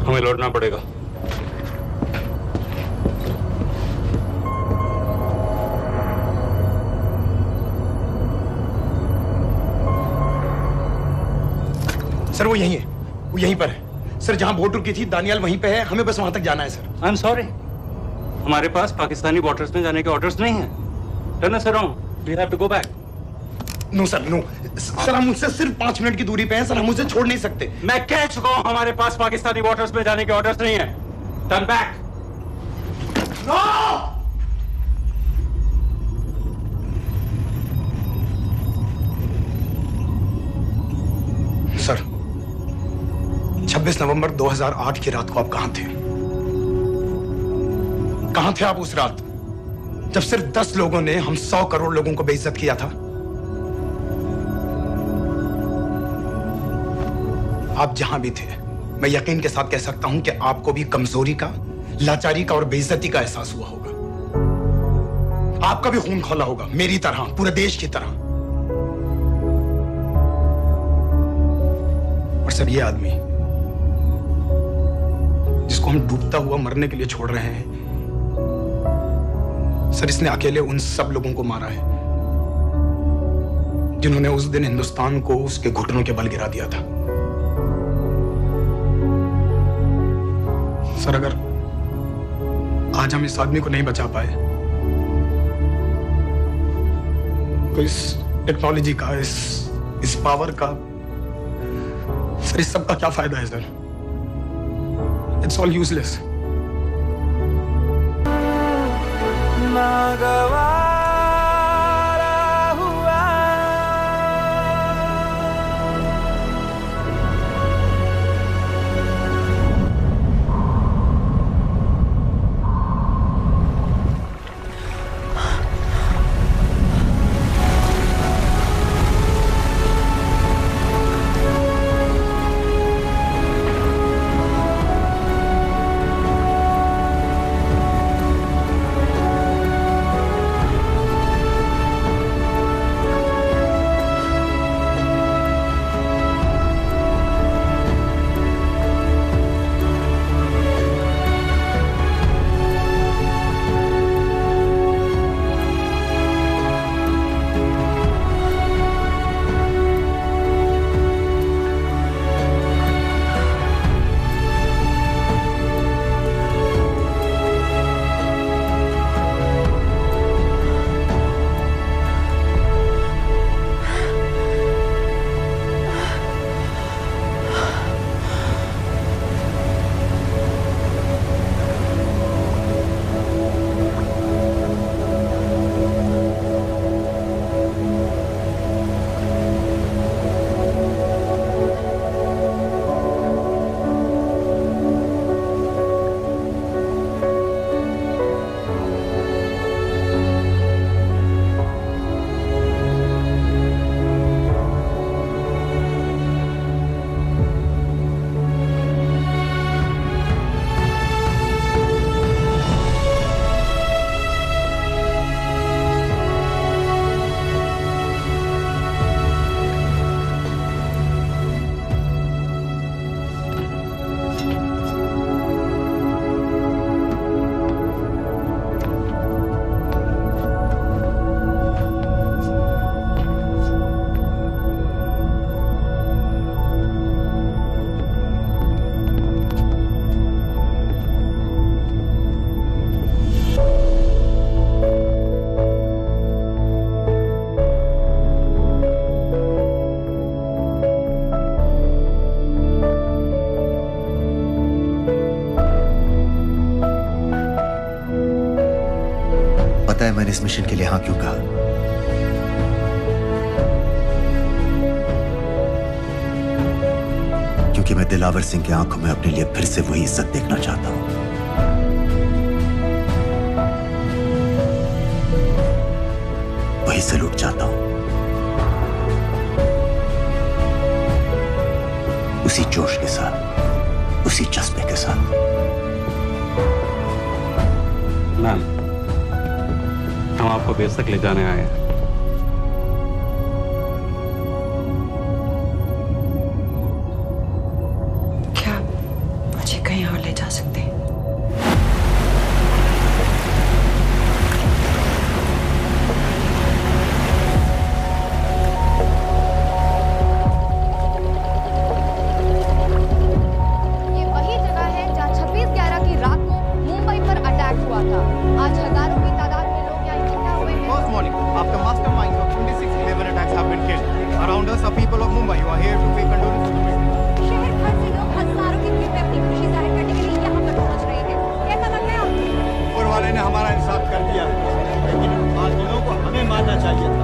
हमें लौटना पड़ेगा। सर वो यहीं है, वो यहीं पर है। सर जहां बोट रुकी थी दानियाल वहीं पे है, हमें बस वहां तक जाना है सर। आई एम सॉरी, हमारे पास पाकिस्तानी वाटर्स में जाने के ऑर्डर्स नहीं है। Turn us around, we have to go back. No sir no sir, हम उनसे सिर्फ 5 मिनट की दूरी पे हैं सर, हम उसे छोड़ नहीं सकते। मैं कह चुका हूं हमारे पास पाकिस्तानी वाटर्स में जाने के ऑर्डर्स नहीं है। Turn back. नो! सर 26 नवंबर 2008 की रात को आप कहां थे? कहां थे आप उस रात जब सिर्फ 10 लोगों ने हम 100 करोड़ लोगों को बेइज्जत किया था? आप जहां भी थे, मैं यकीन के साथ कह सकता हूं कि आपको भी कमजोरी का, लाचारी का और बेइज्जती का एहसास हुआ होगा। आपका भी खून खौला होगा, मेरी तरह, पूरे देश की तरह। और सर ये आदमी जिसको हम डूबता हुआ मरने के लिए छोड़ रहे हैं, सर इसने अकेले उन सब लोगों को मारा है जिन्होंने उस दिन हिंदुस्तान को उसके घुटनों के बल गिरा दिया था। सर, अगर आज हम इस आदमी को नहीं बचा पाए तो इस टेक्नोलॉजी का, इस पावर का, सर इस सब का क्या फायदा है सर? It's all useless. पता है मैंने इस मिशन के लिए हाँ क्यों कहा? क्योंकि मैं दिलावर सिंह की आंखों में अपने लिए फिर से वही इज्जत देखना चाहता हूं, वही सैल्यूट चाहता हूं, उसी जोश के साथ, उसी जज्बे के साथ। मैम, हम आपको बेस तक ले जाने आए हैं। क्या मुझे कहीं और ले जा सकते हैं? ये वही जगह है जहां 26/11 की रात को मुंबई पर अटैक हुआ था। आज हजारों की तादाद में लोग यहाँ इकट्ठा हुए हैं। First morning, after masterminds of 26/11 attacks have been killed, around us are people of Mumbai who are here to pay condolence to the victims. शहर भर से लोग हजारों की भीड़ में अपनी खुशी जाहिर करने के लिए यहाँ पर पहुँच रहे हैं। कैसा लग रहा है आपको? ऊपर वाले ने हमारा इंसाफ कर दिया, लेकिन उन बातिलों को हमें मानना चाहिए था।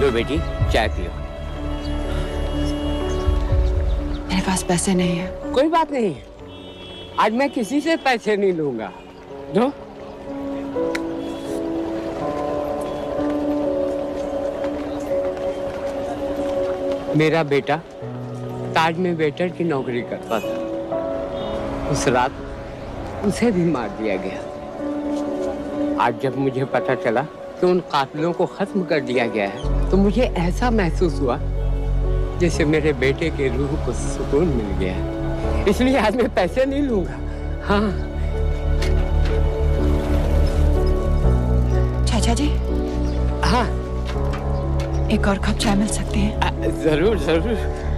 लो बेटी, चाय पियो। मेरे पास पैसे नहीं है। कोई बात नहीं, आज मैं किसी से पैसे नहीं लूंगा। दो। मेरा बेटा ताज में वेटर की नौकरी करता था। उस रात उसे भी मार दिया गया। आज जब मुझे पता चला कि उन कातिलों को खत्म कर दिया गया है, तो मुझे ऐसा महसूस हुआ जैसे मेरे बेटे के रूह को सुकून मिल गया। इसलिए आज मैं पैसे नहीं लूंगा। हाँ चाचा जी। हाँ, एक और कप चाय मिल सकती है? जरूर जरूर।